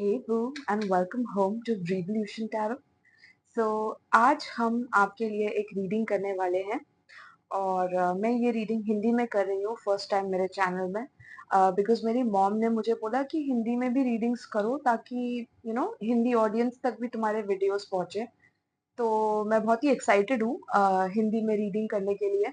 Hey Boo and welcome home to Revolution Tarot. So आज हम आपके लिए एक रीडिंग करने वाले हैं और मैं ये रीडिंग हिंदी में कर रही हूँ फर्स्ट टाइम मेरे चैनल में बिकॉज मेरी मॉम ने मुझे बोला कि हिंदी में भी रीडिंग्स करो ताकि हिंदी ऑडियंस तक भी तुम्हारे वीडियोस पहुँचे। तो मैं बहुत ही एक्साइटेड हूँ हिंदी में रीडिंग करने के लिए।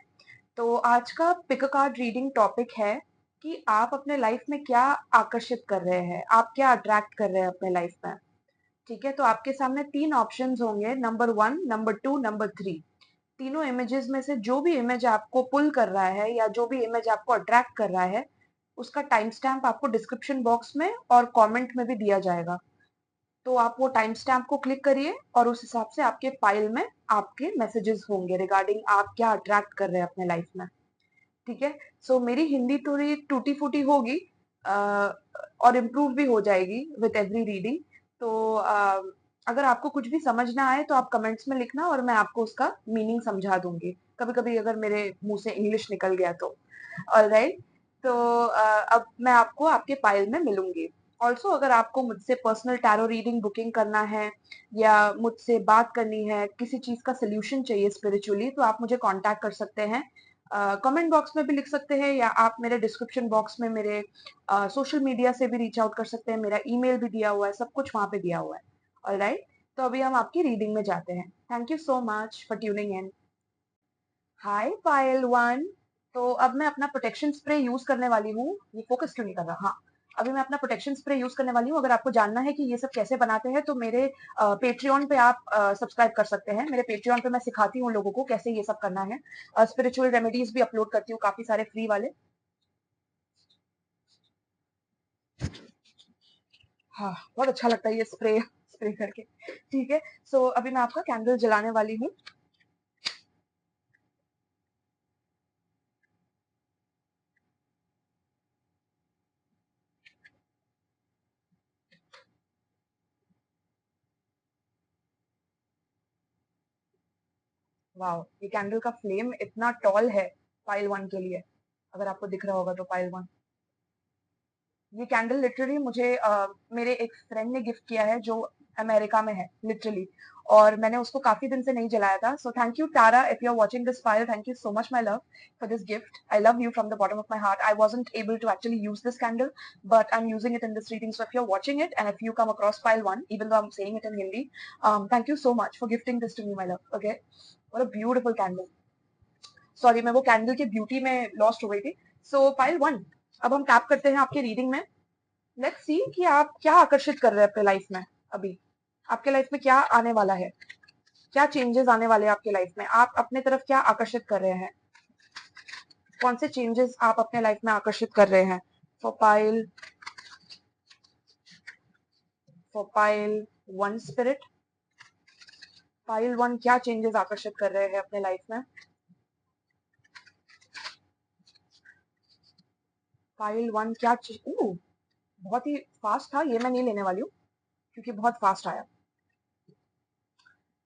तो आज का pick a card reading topic है कि आप अपने लाइफ में क्या आकर्षित कर रहे हैं, आप क्या अट्रैक्ट कर रहे हैं अपने लाइफ में। ठीक है, तो आपके सामने 3 ऑप्शंस होंगे, नंबर 1, नंबर 2, नंबर 3। तीनों इमेजेस में से जो भी इमेज आपको पुल कर रहा है या जो भी इमेज आपको अट्रैक्ट कर रहा है, उसका टाइम स्टैम्प आपको डिस्क्रिप्शन बॉक्स में और कमेंट में भी दिया जाएगा। तो आप वो टाइम स्टैम्प को क्लिक करिए और उस हिसाब से आपके फाइल में आपके मैसेजेस होंगे रिगार्डिंग आप क्या अट्रैक्ट कर रहे हैं अपने लाइफ में। ठीक है, सो मेरी हिंदी थोड़ी टूटी फूटी होगी और इम्प्रूव भी हो जाएगी विद एवरी रीडिंग। तो अगर आपको कुछ भी समझ ना आए तो आप कमेंट्स में लिखना और मैं आपको उसका मीनिंग समझा दूंगी, कभी कभी अगर मेरे मुंह से इंग्लिश निकल गया तो। ऑलराइट, तो अब मैं आपको आपके फाइल में मिलूंगी। ऑल्सो अगर आपको मुझसे पर्सनल टैरो रीडिंग बुकिंग करना है या मुझसे बात करनी है, किसी चीज का सोल्यूशन चाहिए स्पिरिचुअली, तो आप मुझे कांटेक्ट कर सकते हैं। कमेंट बॉक्स में भी लिख सकते हैं या आप मेरे डिस्क्रिप्शन बॉक्स में मेरे सोशल मीडिया से भी रीच आउट कर सकते हैं। मेरा ईमेल भी दिया हुआ है, सब कुछ वहां पे दिया हुआ है। ऑलराइट, तो अभी हम आपकी रीडिंग में जाते हैं। Thank you so much for tuning in. Hi Payal one. तो अब मैं अपना प्रोटेक्शन स्प्रे यूज करने वाली हूँ। ये फोकस क्यों नहीं कर रहा? हाँ, अभी मैं अपना प्रोटेक्शन स्प्रे यूज करने वाली हूँ। अगर आपको जानना है कि ये सब कैसे बनाते हैं तो मेरे पेट्रियन पे आप सब्सक्राइब कर सकते हैं। मेरे पेट्रियन पे मैं सिखाती हूँ लोगों को कैसे ये सब करना है। स्पिरिचुअल रेमेडीज भी अपलोड करती हूँ, काफी सारे फ्री वाले। हाँ, बहुत अच्छा लगता है ये स्प्रे स्प्रे करके। ठीक है, सो अभी मैं आपका कैंडल जलाने वाली हूँ। वाओ, ये कैंडल का फ्लेम इतना टॉल है पाइल वन के लिए। अगर आपको दिख रहा होगा तो पाइल वन, ये कैंडल लिटरली मुझे मेरे एक फ्रेंड ने गिफ्ट किया है जो अमेरिका में है लिटरली। और मैंने उसको काफी दिन से नहीं जलाया था। So thank you Tara, if you are watching this file, thank you so much my love for this gift. I love you from the bottom of my heart. I wasn't able to actually use this candle, but I'm using it in this reading. So if you're watching it and if you come across file one, even though I'm saying it in Hindi, thank you so much for gifting this to me, my love. Okay, what a beautiful candle. Sorry, मैं वो candle की beauty में lost हो गई थी। सो file one, अब हम tap करते हैं आपके रीडिंग में। लेट्स सी कि आप क्या आकर्षित कर रहे हैं अपने लाइफ में। अभी आपके लाइफ में क्या आने वाला है, क्या चेंजेस आने वाले हैं आपके लाइफ में, आप अपने तरफ क्या आकर्षित कर रहे हैं, कौन से चेंजेस आप अपने लाइफ में आकर्षित कर रहे हैं। For pile one spirit, pile one क्या चेंजेस आकर्षित कर रहे हैं अपने लाइफ में। पाइल वन क्या बहुत ही फास्ट था ये, मैं नहीं लेने वाली हूँ क्योंकि बहुत फास्ट आया।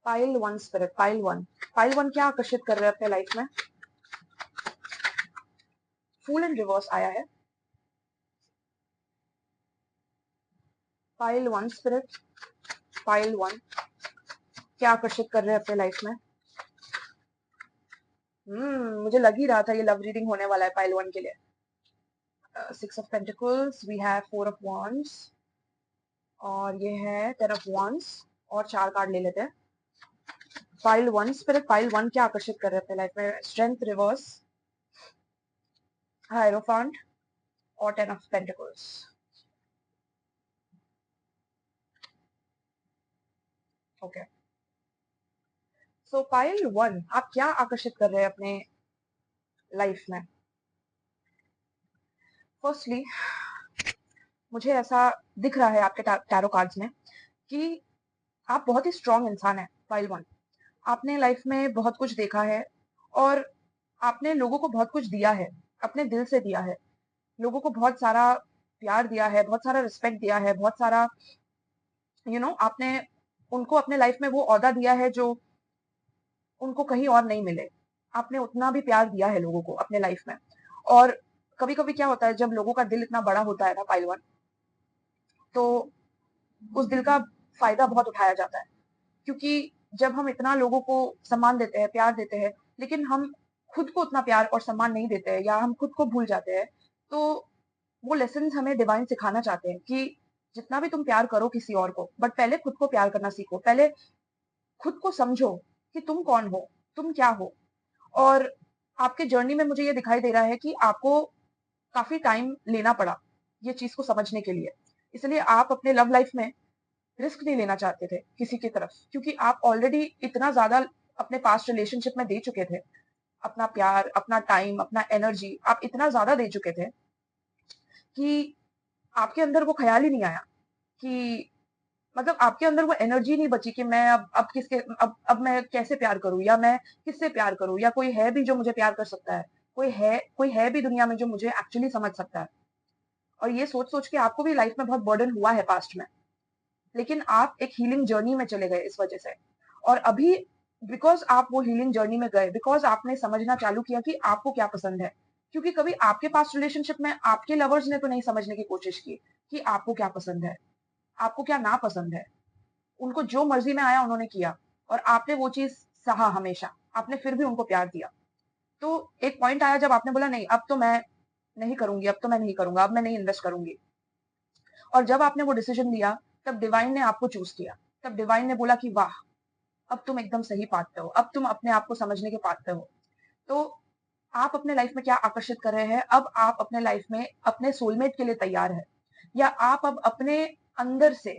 Pile one spirit, pile one क्या आकर्षित कर रहे हैं अपने लाइफ में। फूल एंड रिवर्स आया है। Pile one spirit, pile one क्या आकर्षित कर रहे हैं अपने लाइफ में। मुझे लग ही रहा था ये लव रीडिंग होने वाला है पाइल वन के लिए। Six of pentacles, we have four of wands और ये है टेन ऑफ wands। और 4 कार्ड ले लेते हैं। Pile one spirit, pile one क्या आकर्षित कर रहे हैं अपने लाइफ में। स्ट्रेंथ रिवर्स, हायरोफांट और 10 of pentacles. Okay, so pile one आप क्या आकर्षित कर रहे हैं अपने लाइफ में। फर्स्टली मुझे ऐसा दिख रहा है आपके टैरो कार्ड्स में कि आप बहुत ही स्ट्रांग इंसान है पाइल वन। आपने लाइफ में बहुत कुछ देखा है और आपने लोगों को बहुत कुछ दिया है, अपने दिल से दिया है। लोगों को बहुत सारा प्यार दिया है, बहुत सारा रिस्पेक्ट दिया है, बहुत सारा आपने उनको अपने लाइफ में वो ओहदा दिया है जो उनको कहीं और नहीं मिले। आपने उतना भी प्यार दिया है लोगों को अपने लाइफ में। और कभी कभी क्या होता है जब लोगों का दिल इतना बड़ा होता है ना पाइल वन, तो उस दिल का फायदा बहुत उठाया जाता है। क्योंकि जब हम इतना लोगों को सम्मान देते हैं, प्यार देते हैं, लेकिन हम खुद को उतना प्यार और सम्मान नहीं देते हैं या हम खुद को भूल जाते हैं, तो वो लेसन्स हमें डिवाइन सिखाना चाहते हैं कि जितना भी तुम प्यार करो किसी और को, बट पहले खुद को प्यार करना सीखो। पहले खुद को समझो कि तुम कौन हो, तुम क्या हो। और आपके जर्नी में मुझे ये दिखाई दे रहा है कि आपको काफी टाइम लेना पड़ा ये चीज को समझने के लिए। इसलिए आप अपने लव लाइफ में रिस्क नहीं लेना चाहते थे किसी की तरफ, क्योंकि आप ऑलरेडी इतना ज्यादा अपने पास्ट रिलेशनशिप में दे चुके थे। अपना प्यार, अपना टाइम, अपना एनर्जी आप इतना ज्यादा दे चुके थे कि आपके अंदर वो ख्याल ही नहीं आया कि मतलब आपके अंदर वो एनर्जी नहीं बची कि मैं अब किसके अब मैं कैसे प्यार करूं या मैं किससे प्यार करूं, या कोई है भी जो मुझे प्यार कर सकता है, कोई है भी दुनिया में जो मुझे एक्चुअली समझ सकता है। और ये सोच सोच के आपको भी लाइफ में बहुत बर्डन हुआ है पास्ट में, लेकिन आप एक हीलिंग जर्नी में चले गए इस वजह से। और अभी बिकॉज आप वो हीलिंग जर्नी में गए, बिकॉज आपने समझना चालू किया कि आपको क्या पसंद है। क्योंकि कभी आपके पास रिलेशनशिप में आपके लवर्स ने तो नहीं समझने की कोशिश की कि आपको क्या पसंद है, आपको क्या ना पसंद है। उनको जो मर्जी में आया उन्होंने किया, और आपने वो चीज सहा हमेशा, आपने फिर भी उनको प्यार दिया। तो एक पॉइंट आया जब आपने बोला नहीं अब तो मैं नहीं करूंगी, अब तो मैं नहीं करूंगा, अब मैं नहीं इन्वेस्ट करूंगी। और जब आपने वो डिसीजन लिया, तब डिवाइन ने आपको चूज किया। तब डिवाइन ने बोला कि वाह, अब तुम एकदम सही पाथ पे हो, अब तुम अपने आप को समझने के पाथ पे हो। तो आप अपने लाइफ में क्या आकर्षित कर रहे हैं, अब आप अपने लाइफ में अपने सोलमेट के लिए तैयार है, या आप अब अपने अंदर से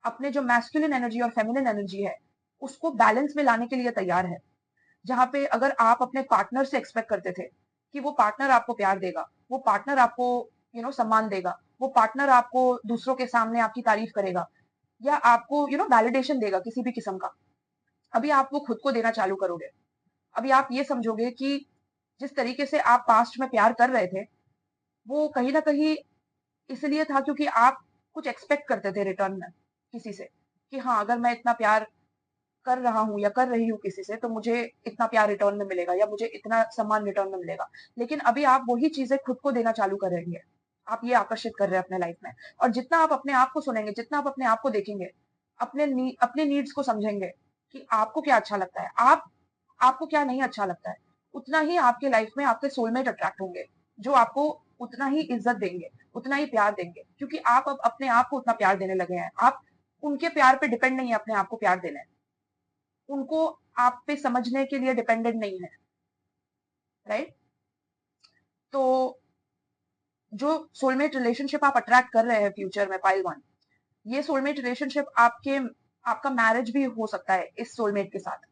अपने जो मैस्कुलिन एनर्जी और फेमिनिन एनर्जी है उसको बैलेंस में लाने के लिए तैयार है। जहां पे अगर आप अपने पार्टनर से एक्सपेक्ट करते थे कि वो पार्टनर आपको प्यार देगा, वो पार्टनर आपको सम्मान देगा, वो पार्टनर आपको दूसरों के सामने आपकी तारीफ करेगा, या आपको वैलिडेशन देगा किसी भी किस्म का, अभी आप वो खुद को देना चालू करोगे। अभी आप ये समझोगे कि जिस तरीके से आप पास्ट में प्यार कर रहे थे वो कहीं ना कहीं इसलिए था क्योंकि आप कुछ एक्सपेक्ट करते थे रिटर्न में किसी से, कि हाँ अगर मैं इतना प्यार कर रहा हूँ या कर रही हूँ किसी से तो मुझे इतना प्यार रिटर्न में मिलेगा या मुझे इतना सम्मान रिटर्न में मिलेगा। लेकिन अभी आप वही चीजें खुद को देना चालू कर रही है, आप ये आकर्षित कर रहे हैं अपने लाइफ में। और जितना आप अपने आप को सुनेंगे, जितना आप अपने आप को देखेंगे, अपने नीड्स को समझेंगे कि आपको क्या अच्छा लगता है, आपको क्या नहीं अच्छा लगता है, उतना ही आपके लाइफ में आपके सोलमेट अट्रैक्ट होंगे जो आपको उतना ही इज्जत देंगे, उतना ही प्यार देंगे। क्योंकि आप अब अपने आप को उतना प्यार देने लगे हैं, आप उनके प्यार पे डिपेंड नहीं है अपने आप को प्यार देने, उनको आप पे समझने के लिए डिपेंडेंट नहीं है। राइट। तो जो सोलमेट रिलेशनशिप आप अट्रैक्ट कर रहे हैं फ्यूचर में पाइल वन, ये सोलमेट रिलेशनशिप आपका मैरिज भी हो सकता है इस सोलमेट के साथ।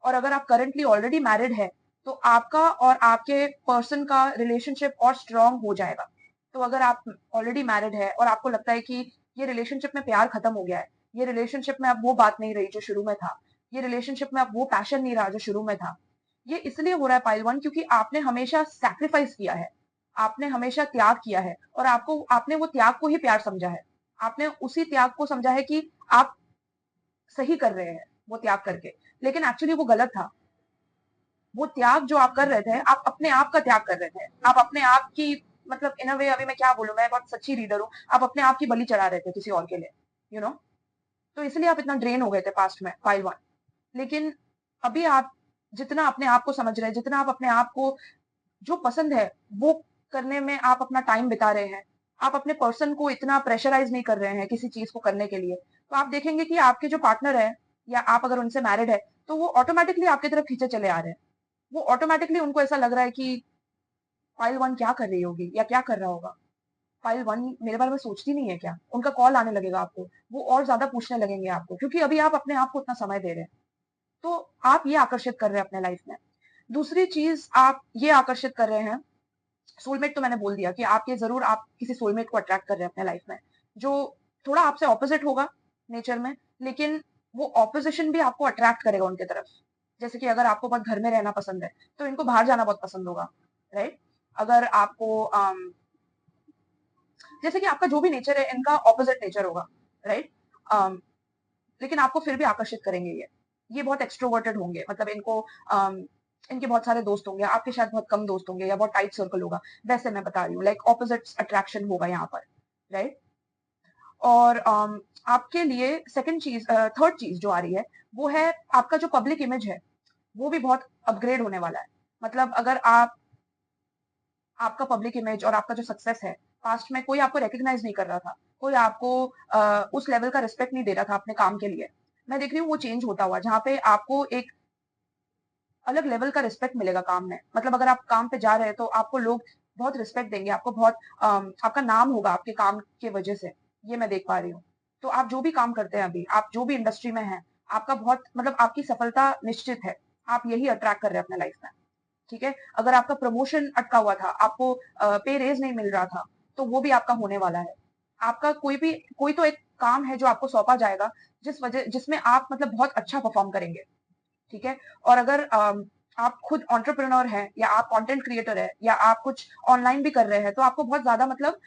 और अगर आप करंटली ऑलरेडी मैरिड है तो आपका और आपके पर्सन का रिलेशनशिप और स्ट्रांग हो जाएगा। तो अगर आप ऑलरेडी मैरिड है और आपको लगता है कि ये रिलेशनशिप में प्यार खत्म हो गया है, ये रिलेशनशिप में अब वो बात नहीं रही जो शुरू में था, ये रिलेशनशिप में अब वो पैशन नहीं रहा जो शुरू में था, ये इसलिए हो रहा है पाइल वन क्योंकि आपने हमेशा सैक्रिफाइस किया है, आपने हमेशा त्याग किया है, और आपने वो त्याग को ही प्यार समझा है। आपने उसी त्याग को समझा है कि आप सही कर रहे हैं वो त्याग करके, लेकिन एक्चुअली वो गलत था। वो त्याग जो आप कर रहे थे, आप अपने आप का त्याग कर रहे थे, आप अपने आप की मतलब इन अ वे, अभी मैं क्या बोलूं, मैं बहुत सच्ची रीडर हूँ, आप अपने आप की बलि चढ़ा रहे थे किसी और के लिए, यू नो। तो इसलिए आप इतना ड्रेन हो गए थे पास्ट में पाइल वन। लेकिन अभी आप जितना अपने आप को समझ रहे हैं, जितना आप अपने आप को जो पसंद है वो करने में आप अपना टाइम बिता रहे हैं, आप अपने पर्सन को इतना प्रेशराइज नहीं कर रहे हैं किसी चीज को करने के लिए, तो आप देखेंगे कि आपके जो पार्टनर है या आप अगर उनसे मैरिड है तो वो ऑटोमेटिकली आपकी तरफ खींचे चले आ रहे हैं। वो ऑटोमेटिकली उनको ऐसा लग रहा है कि फाइल वन क्या कर रही होगी या क्या कर रहा होगा, फाइल वन मेरे बारे में सोचती नहीं है क्या, उनका कॉल आने लगेगा आपको, वो और ज्यादा पूछने लगेंगे आपको, क्योंकि अभी आप अपने आप को उतना समय दे रहे हैं। तो आप ये आकर्षित कर रहे हैं अपने लाइफ में। दूसरी चीज आप ये आकर्षित कर रहे हैं, सोलमेट तो मैंने बोल दिया कि आप ये जरूर आप किसी सोलमेट को अट्रैक्ट कर रहे हैं अपने लाइफ में जो थोड़ा आपसे ऑपोजिट होगा नेचर में, लेकिन वो ऑपोजिशन भी आपको अट्रैक्ट करेगा उनके तरफ। जैसे कि अगर आपको बहुत घर में रहना पसंद है तो इनको बाहर जाना बहुत पसंद होगा। राइट। अगर आपको जैसे कि आपका जो भी नेचर है इनका ऑपोजिट नेचर होगा। राइट। लेकिन आपको फिर भी आकर्षित करेंगे ये बहुत एक्सट्रोवर्टेड होंगे, मतलब इनको इनके बहुत सारे दोस्त होंगे, आपके शायद बहुत कम दोस्त होंगे या बहुत टाइट सर्कल होगा, वैसे मैं बता रही हूँ, लाइक ऑपोजिट अट्रैक्शन होगा यहाँ पर। राइट। और आपके लिए सेकंड चीज, थर्ड चीज जो आ रही है वो है आपका जो पब्लिक इमेज है वो भी बहुत अपग्रेड होने वाला है। मतलब अगर आपका पब्लिक इमेज और आपका जो सक्सेस है, पास्ट में कोई आपको रिकॉग्नाइज नहीं कर रहा था, कोई आपको उस लेवल का रिस्पेक्ट नहीं दे रहा था अपने काम के लिए, मैं देख रही हूँ वो चेंज होता हुआ, जहाँ पे आपको एक अलग लेवल का रिस्पेक्ट मिलेगा काम में। मतलब अगर आप काम पे जा रहे हैं तो आपको लोग बहुत रिस्पेक्ट देंगे, आपको बहुत आपका नाम होगा आपके काम के वजह से, ये मैं देख पा रही हूँ। तो आप जो भी काम करते हैं अभी, आप जो भी इंडस्ट्री में हैं, आपका बहुत मतलब आपकी सफलता निश्चित है। आप यही अट्रैक्ट कर रहे हैं अपने लाइफ में, ठीक है। अगर आपका प्रमोशन अटका हुआ था, आपको पे रेज नहीं मिल रहा था, तो वो भी आपका होने वाला है। आपका कोई तो एक काम है जो आपको सौंपा जाएगा, जिसमें आप मतलब बहुत अच्छा परफॉर्म करेंगे, ठीक है। और अगर आप खुद एंटरप्रेन्योर हैं या आप कंटेंट क्रिएटर है या आप कुछ ऑनलाइन भी कर रहे हैं, तो आपको बहुत ज्यादा मतलब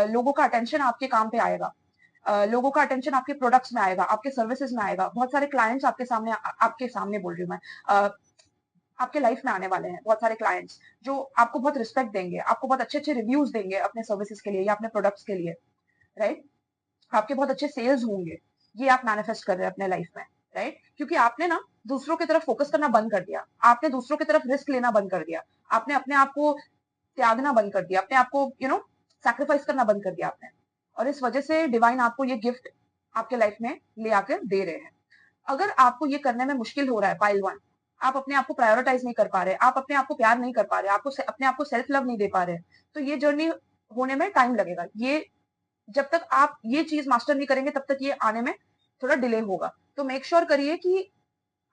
लोगों का अटेंशन आपके काम पे आएगा, लोगों का अटेंशन आपके प्रोडक्ट्स में आएगा, आपके सर्विसेज में आएगा। बहुत सारे क्लाइंट्स आपके सामने बोल रही हूँ मैं, आपके लाइफ में आने वाले हैं बहुत सारे क्लाइंट्स जो आपको बहुत रिस्पेक्ट देंगे, आपको बहुत अच्छे अच्छे रिव्यूज देंगे अपने सर्विसेज के लिए या अपने प्रोडक्ट्स के लिए, राइट। आपके बहुत अच्छे सेल्स होंगे, ये आप मैनिफेस्ट कर रहे हैं अपने लाइफ में, राइट। क्योंकि आपने ना दूसरों की तरफ फोकस करना बंद कर दिया, आपने दूसरों की तरफ रिस्क लेना बंद कर दिया, आपने अपने आप को त्यागना बंद कर दिया, अपने आप को सैक्रिफाइस करना बंद कर दिया आपने। और इस वजह से डिवाइन आपको ये गिफ्ट आपके लाइफ में ले आकर दे रहे हैं। अगर आपको ये करने में मुश्किल हो रहा है, पाइल वन, आप अपने आप को प्रायोरिटाइज नहीं कर पा रहे, आप अपने आप को प्यार नहीं कर पा रहे, अपने आप को सेल्फ लव नहीं दे पा रहे, तो ये जर्नी होने में टाइम लगेगा। ये जब तक आप ये चीज मास्टर नहीं करेंगे तब तक ये आने में थोड़ा डिले होगा। तो मेक श्योर करिए कि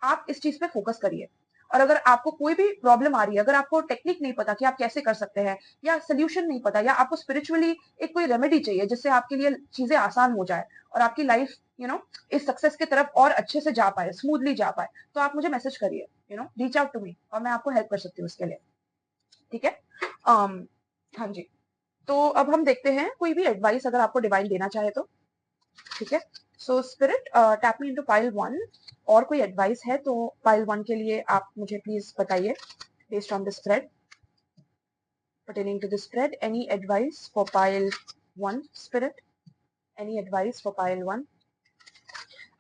आप इस चीज पे फोकस करिए। और अगर आपको कोई भी प्रॉब्लम आ रही है, अगर आपको टेक्निक नहीं पता कि आप कैसे कर सकते हैं, या सोल्यूशन नहीं पता, या आपको स्पिरिचुअली एक कोई रेमेडी चाहिए जिससे आपके लिए चीजें आसान हो जाए और आपकी लाइफ इस सक्सेस की तरफ और अच्छे से जा पाए, स्मूथली जा पाए, तो आप मुझे मैसेज करिए, रीच आउट टू मी, और मैं आपको हेल्प कर सकती हूँ उसके लिए, ठीक है। हाँ जी। तो अब हम देखते हैं कोई भी एडवाइस अगर आपको डिवाइन देना चाहे तो, ठीक है। So spirit, tap me into pile one. और कोई एडवाइस है तो पाइल वन के लिए आप मुझे प्लीज बताइए, based on the spread, pertaining to the spread, any advice for pile 1 spirit, any advice for pile 1?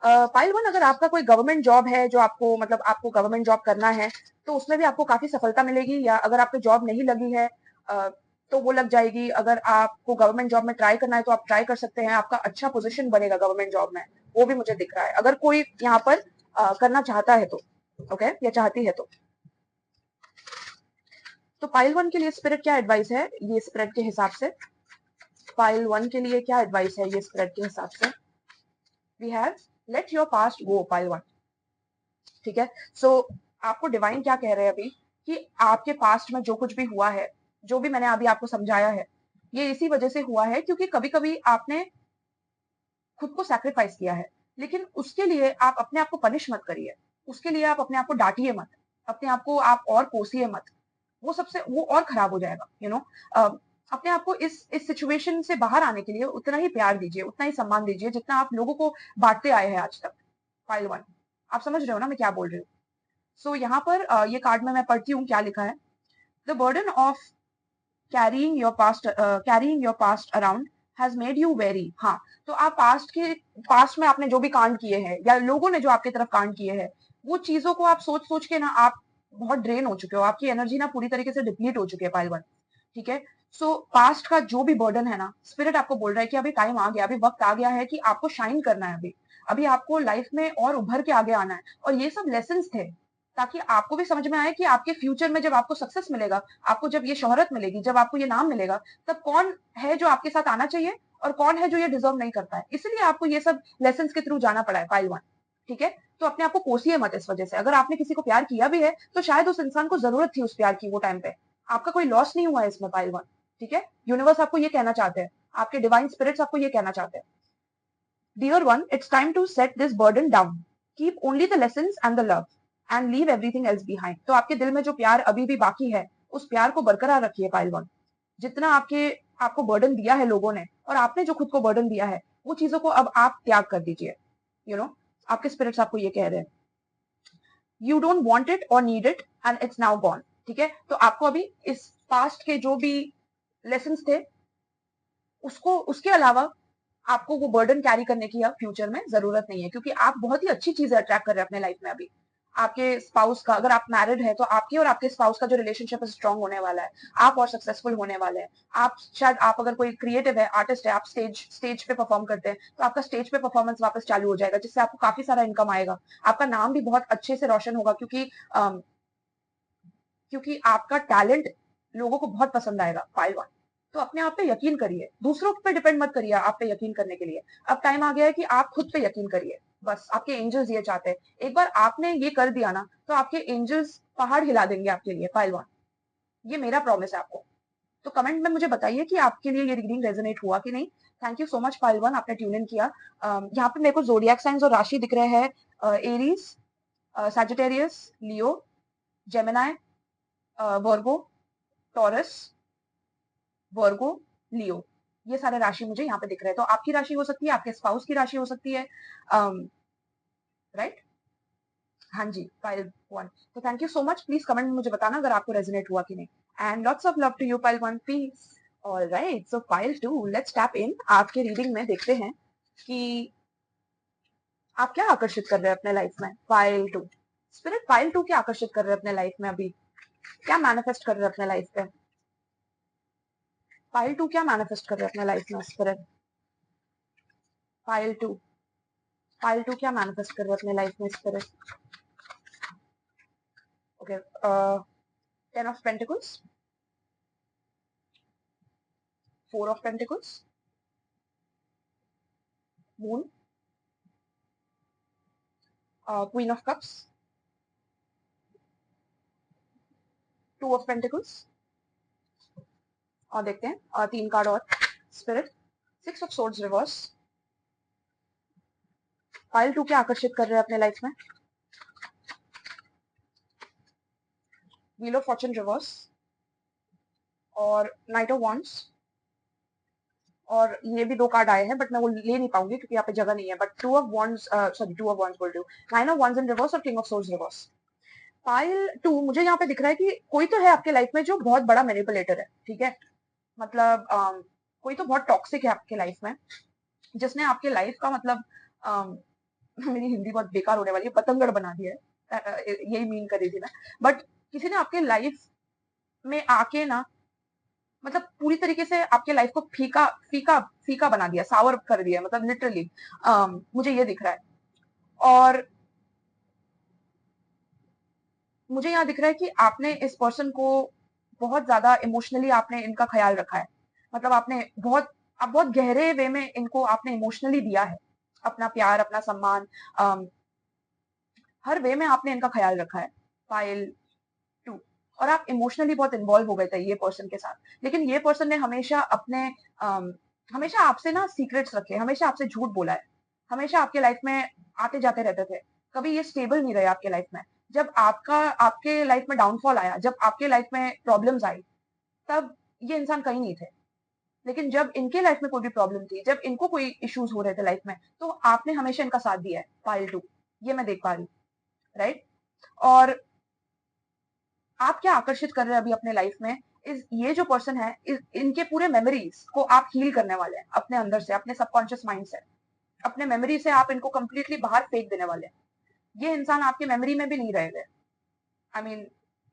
Pile one, अगर आपका कोई गवर्नमेंट जॉब है जो आपको मतलब आपको गवर्नमेंट जॉब करना है, तो उसमें भी आपको काफी सफलता मिलेगी। या अगर आपको जॉब नहीं लगी है तो वो लग जाएगी। अगर आपको गवर्नमेंट जॉब में ट्राई करना है तो आप ट्राई कर सकते हैं, आपका अच्छा पोजीशन बनेगा गवर्नमेंट जॉब में, वो भी मुझे दिख रहा है। अगर कोई यहाँ पर करना चाहता है तो ओके, या चाहती है तो पाइल वन के लिए स्पिरिट क्या एडवाइस है ये स्प्रेड के हिसाब से? पाइल वन के लिए क्या एडवाइस है ये स्प्रेड के हिसाब से? We have let your past go, pile one, ठीक है। सो आपको डिवाइन क्या कह रहे हैं अभी, कि आपके पास्ट में जो कुछ भी हुआ है, जो भी मैंने अभी आपको समझाया है, ये इसी वजह से हुआ है क्योंकि कभी कभी आपने खुद को सैक्रिफाइस किया है। लेकिन उसके लिए आप अपने आप को पनिश मत करिए, उसके लिए आप अपने आप को डांटिए मत, अपने आप को आप और कोसिए मत, वो और खराब हो जाएगा, अपने आप को इस सिचुएशन से बाहर आने के लिए उतना ही प्यार दीजिए, उतना ही सम्मान दीजिए जितना आप लोगों को बांटते आए हैं आज तक। फाइल वन, आप समझ रहे हो ना मैं क्या बोल रही हूँ? सो यहाँ पर ये कार्ड में मैं पढ़ती हूँ क्या लिखा है। The burden of carrying your past around has made you very. हाँ, तो आप पास्ट में आपने जो भी कांड किए हैं या लोगों ने जो आपकी तरफ कांड किए हैं, वो चीजों को आप सोच सोच के ना आप बहुत ड्रेन हो चुके हो, आपकी एनर्जी ना पूरी तरीके से डिप्लीट हो चुकी है पाइल वन, ठीक है। सो पास्ट का जो भी बर्डन है ना, स्पिरिट आपको बोल रहा है कि अभी टाइम आ गया, अभी वक्त आ गया है कि आपको शाइन करना है। अभी अभी आपको लाइफ में और उभर के आगे आना है। और ये सब लेसन थे ताकि आपको भी समझ में आए कि आपके फ्यूचर में जब आपको सक्सेस मिलेगा, आपको जब ये शोहरत मिलेगी, जब आपको ये नाम मिलेगा, तब कौन है जो आपके साथ आना चाहिए और कौन है जो ये डिजर्व नहीं करता है। इसलिए आपको ये सब लेसन के थ्रू जाना पड़ा है पाइल वन, ठीक है। तो अपने आप को कोसिए मत इस वजह से। अगर आपने किसी को प्यार किया भी है तो शायद उस इंसान को जरूरत थी उस प्यार की वो टाइम पे, आपका कोई लॉस नहीं हुआ है इसमें पाइल वन, ठीक है। यूनिवर्स आपको ये कहना चाहते हैं, आपके डिवाइन स्पिरिट्स आपको ये कहना चाहते हैं, dear one, it's time to set this burden down, keep only the lessons and the love and leave everything else behind. तो आपके दिल में जो प्यार अभी भी बाकी है, उस प्यार को बरकरार रखिए पाइल वन। जितना आपको बर्डन दिया है लोगों ने, और आपने जो खुद को बर्डन दिया है, वो चीजों को अब आप त्याग कर दीजिए। आपके स्पिरिट्स आपको ये कह रहे हैं, यू डोंट वांट इट और need it and it's now gone, ठीक है। तो आपको अभी इस पास्ट के जो भी लेसन थे उसके अलावा आपको वो बर्डन कैरी करने की अब फ्यूचर में जरूरत नहीं है, क्योंकि आप बहुत ही अच्छी चीजें अट्रैक्ट कर रहे हैं अपने लाइफ में अभी। आपके स्पाउस का, अगर आप मैरिड है तो आपके और आपके स्पाउस का जो रिलेशनशिप है स्ट्रांग होने वाला है, आप और सक्सेसफुल होने वाले हैं। आप शायद, आप अगर कोई क्रिएटिव है, आर्टिस्ट है, आप स्टेज पे परफॉर्म करते हैं, तो आपका स्टेज पे परफॉर्मेंस वापस चालू हो जाएगा, जिससे आपको काफी सारा इनकम आएगा। आपका नाम भी बहुत अच्छे से रोशन होगा, क्योंकि आपका टैलेंट लोगों को बहुत पसंद आएगा। फाइल वन, तो अपने आप पे यकीन करिए, दूसरों पे डिपेंड मत करिए आप पे यकीन करने के लिए। अब टाइम आ गया है कि आप खुद पे यकीन करिए। बस आपके एंजल्स ये चाहते हैं, एक बार आपने ये कर दिया ना, तो आपके एंजल्स पहाड़ हिला देंगे आपके लिए। फाइल वन, ये मेरा प्रॉमिस है आपको। तो कमेंट में मुझे बताइए कि आपके लिए ये रीडिंग रेजोनेट हुआ कि नहीं। Thank you so much file one, आपने ट्यून इन किया। यहाँ पे मेरे को जोडियक साइंस और राशि दिख रहे हैं, एरीज, सैजिटेरियस, लियो, जेमिनाई, वर्गो, टॉरस, वर्गो, लियो, ये सारे राशि मुझे यहाँ पे दिख रहे हैं। तो आपकी राशि हो सकती है, आपके स्पाउस की राशि हो सकती है, राइट। हाँ जी, पाइल वन। तो thank you so much, please comment में मुझे बताना अगर आपको रेजोनेट हुआ कि नहीं। And lots of love to you pile one, peace. All right, so pile two, let's tap in. आपके रीडिंग में देखते हैं कि आप क्या आकर्षित कर रहे हैं अपने लाइफ में। Pile two, spirit pile two क्या आकर्षित कर रहे हैं अपने लाइफ में अभी, क्या मैनिफेस्ट कर रहे हैं अपने लाइफ पे। पाइल टू क्या मैनिफेस्ट कर रहे हैं अपने लाइफ में spirit. Pile two, pile two क्या मैनिफेस्ट कर रहे हैं अपने लाइफ में spirit. Okay, 10 of Pentacles, 4 of Pentacles, Moon, Queen of Cups, 2 of Pentacles, और देखते हैं 3 कार्ड और spirit, 6 of Swords reverse. Pile two क्या आकर्षित कर रहे हैं अपने लाइफ में। व्हील ऑफ फॉर्चून रिवर्स और नाइट ऑफ वॉन्ड्स। और ये भी 2 कार्ड आए हैं, बट मैं वो ले नहीं पाऊंगी क्योंकि यहाँ पे जगह नहीं है। But 2 of Wands, sorry 2 of Wands बोल रही हूँ, 9 of Wands इन रिवर्स और King of Swords reverse. Pile two, मुझे यहाँ पे दिख रहा है कि कोई तो है आपके लाइफ में जो बहुत बड़ा मैनिपुलेटर है, ठीक है। मतलब कोई तो बहुत टॉक्सिक है आपके लाइफ में, जिसने आपके लाइफ का मतलब मेरी हिंदी बहुत बेकार होने वाली है, पतंगड़ बना दिया है। यही मीन कर रही थी मैं। बट किसी ने आपके लाइफ में आके ना, मतलब पूरी तरीके से आपके लाइफ को फीका फीका फीका बना दिया, सावर कर दिया, मतलब लिटरली मुझे ये दिख रहा है। और मुझे यहाँ दिख रहा है कि आपने इस पर्सन को बहुत ज्यादा इमोशनली आपने इनका ख्याल रखा है। मतलब आपने बहुत, आप बहुत गहरे वे में इनको आपने इमोशनली दिया है, अपना प्यार, अपना सम्मान, हर वे में आपने इनका ख्याल रखा है। पाइल टू, और आप इमोशनली बहुत इन्वॉल्व हो गए थे ये पर्सन के साथ। लेकिन ये पर्सन ने हमेशा अपने हमेशा आपसे ना सीक्रेट्स रखे, हमेशा आपसे झूठ बोला है, हमेशा आपके लाइफ में आते जाते रहते थे। कभी ये स्टेबल नहीं रहे आपके लाइफ में। जब आपके लाइफ में डाउनफॉल आया, जब आपके लाइफ में प्रॉब्लम्स आई, तब ये इंसान कहीं नहीं थे। लेकिन जब इनके लाइफ में कोई भी प्रॉब्लम थी, जब इनको कोई इश्यूज हो रहे थे लाइफ में, तो आपने हमेशा इनका साथ दिया है। पाइल टू, ये मैं देख पा रही हूँ, राइट। और आप क्या आकर्षित कर रहे हैं अभी अपने लाइफ में, ये जो पर्सन है, इनके पूरे मेमोरीज को आप हील करने वाले हैं अपने अंदर से, अपने सबकॉन्शियस माइंड से, अपने मेमोरी से आप इनको कंप्लीटली बाहर फेंक देने वाले हैं। ये इंसान आपके मेमोरी में भी नहीं रहेगा। आई मीन,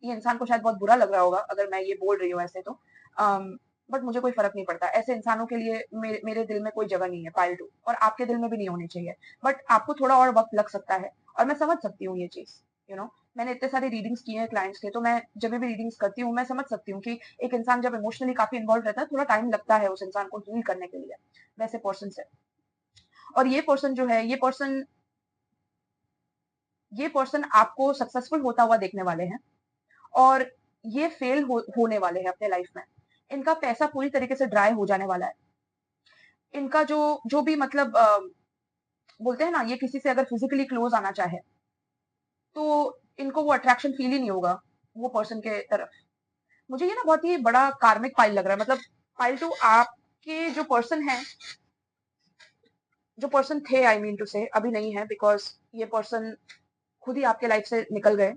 ये इंसान को शायद बहुत बुरा लग रहा होगा अगर मैं ये बोल रही हूँ ऐसे, तो बट मुझे कोई फर्क नहीं पड़ता। ऐसे इंसानों के लिए मेरे दिल में कोई जगह नहीं है पाइल टू, और आपके दिल में भी नहीं होनी चाहिए। बट आपको थोड़ा और वक्त लग सकता है, और मैं समझ सकती हूँ ये चीज। मैंने इतने सारे रीडिंग्स किए हैं क्लाइंट्स के, तो मैं जब भी रीडिंग्स करती हूँ मैं समझ सकती हूँ कि एक इंसान जब इमोशनली काफी इन्वॉल्व रहता है, थोड़ा टाइम लगता है उस इंसान को हील करने के लिए, वैसे पर्सन से। और ये पर्सन जो है, ये पर्सन आपको सक्सेसफुल होता हुआ देखने वाले हैं, और ये होने वाले हैं अपने लाइफ में। इनका पैसा पूरी तरीके से ड्राई हो जाने वाला है। इनका जो जो भी मतलब बोलते हैं ना, ये किसी से अगर फिजिकली क्लोज आना चाहे, तो इनको वो अट्रैक्शन फील ही नहीं होगा वो पर्सन के तरफ। मुझे ये ना बहुत ही बड़ा कार्मिक पाइल लग रहा है। मतलब पाइल टू, आपके जो पर्सन थे, आई मीन टू से, अभी नहीं है, बिकॉज ये पर्सन खुद ही आपके लाइफ से निकल गए।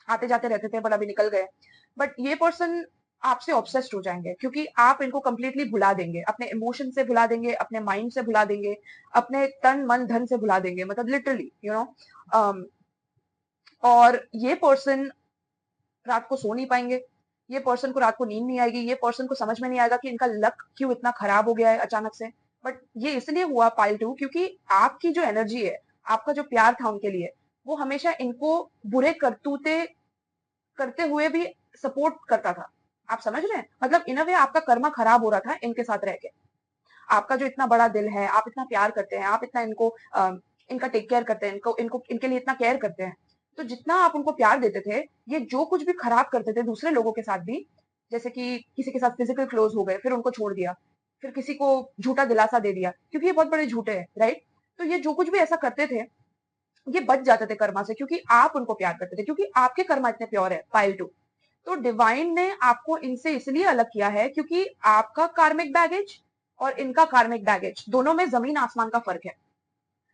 आते जाते रहते थे बट अभी निकल गए। बट ये पर्सन आपसे ऑब्सेस्ड हो जाएंगे, क्योंकि आप इनको कंप्लीटली भुला देंगे, अपने इमोशन से भुला देंगे, अपने माइंड से भुला देंगे, अपने तन मन धन से भुला देंगे, मतलब लिटरली और ये पर्सन रात को सो नहीं पाएंगे, ये पर्सन को रात को नींद नहीं आएगी, ये पर्सन को समझ में नहीं आएगा कि इनका लक क्यों इतना खराब हो गया है अचानक से। बट ये इसलिए हुआ पाइल टू, क्योंकि आपकी जो एनर्जी है, आपका जो प्यार था उनके लिए, वो हमेशा इनको बुरे करतूते करते हुए भी सपोर्ट करता था। आप समझ रहे हैं, मतलब इन अ वे आपका कर्मा खराब हो रहा था इनके साथ रह के। आपका जो इतना बड़ा दिल है, आप इतना प्यार करते हैं, आप इतना इनको इनका टेक केयर करते हैं, इनको इनको इनके लिए इतना केयर करते हैं, तो जितना आप उनको प्यार देते थे, ये जो कुछ भी खराब करते थे दूसरे लोगों के साथ भी, जैसे कि किसी के साथ फिजिकल क्लोज हो गए, फिर उनको छोड़ दिया, फिर किसी को झूठा दिलासा दे दिया, क्योंकि ये बहुत बड़े झूठे हैं, राइट। तो ये जो कुछ भी ऐसा करते थे, ये बच जाते थे कर्मा से, क्योंकि आप उनको प्यार करते थे, क्योंकि आपके कर्मा इतने प्योर है पाइल टू। तो डिवाइन ने आपको इनसे इसलिए अलग किया है, क्योंकि आपका कार्मिक बैगेज और इनका कार्मिक बैगेज दोनों में जमीन आसमान का फर्क है।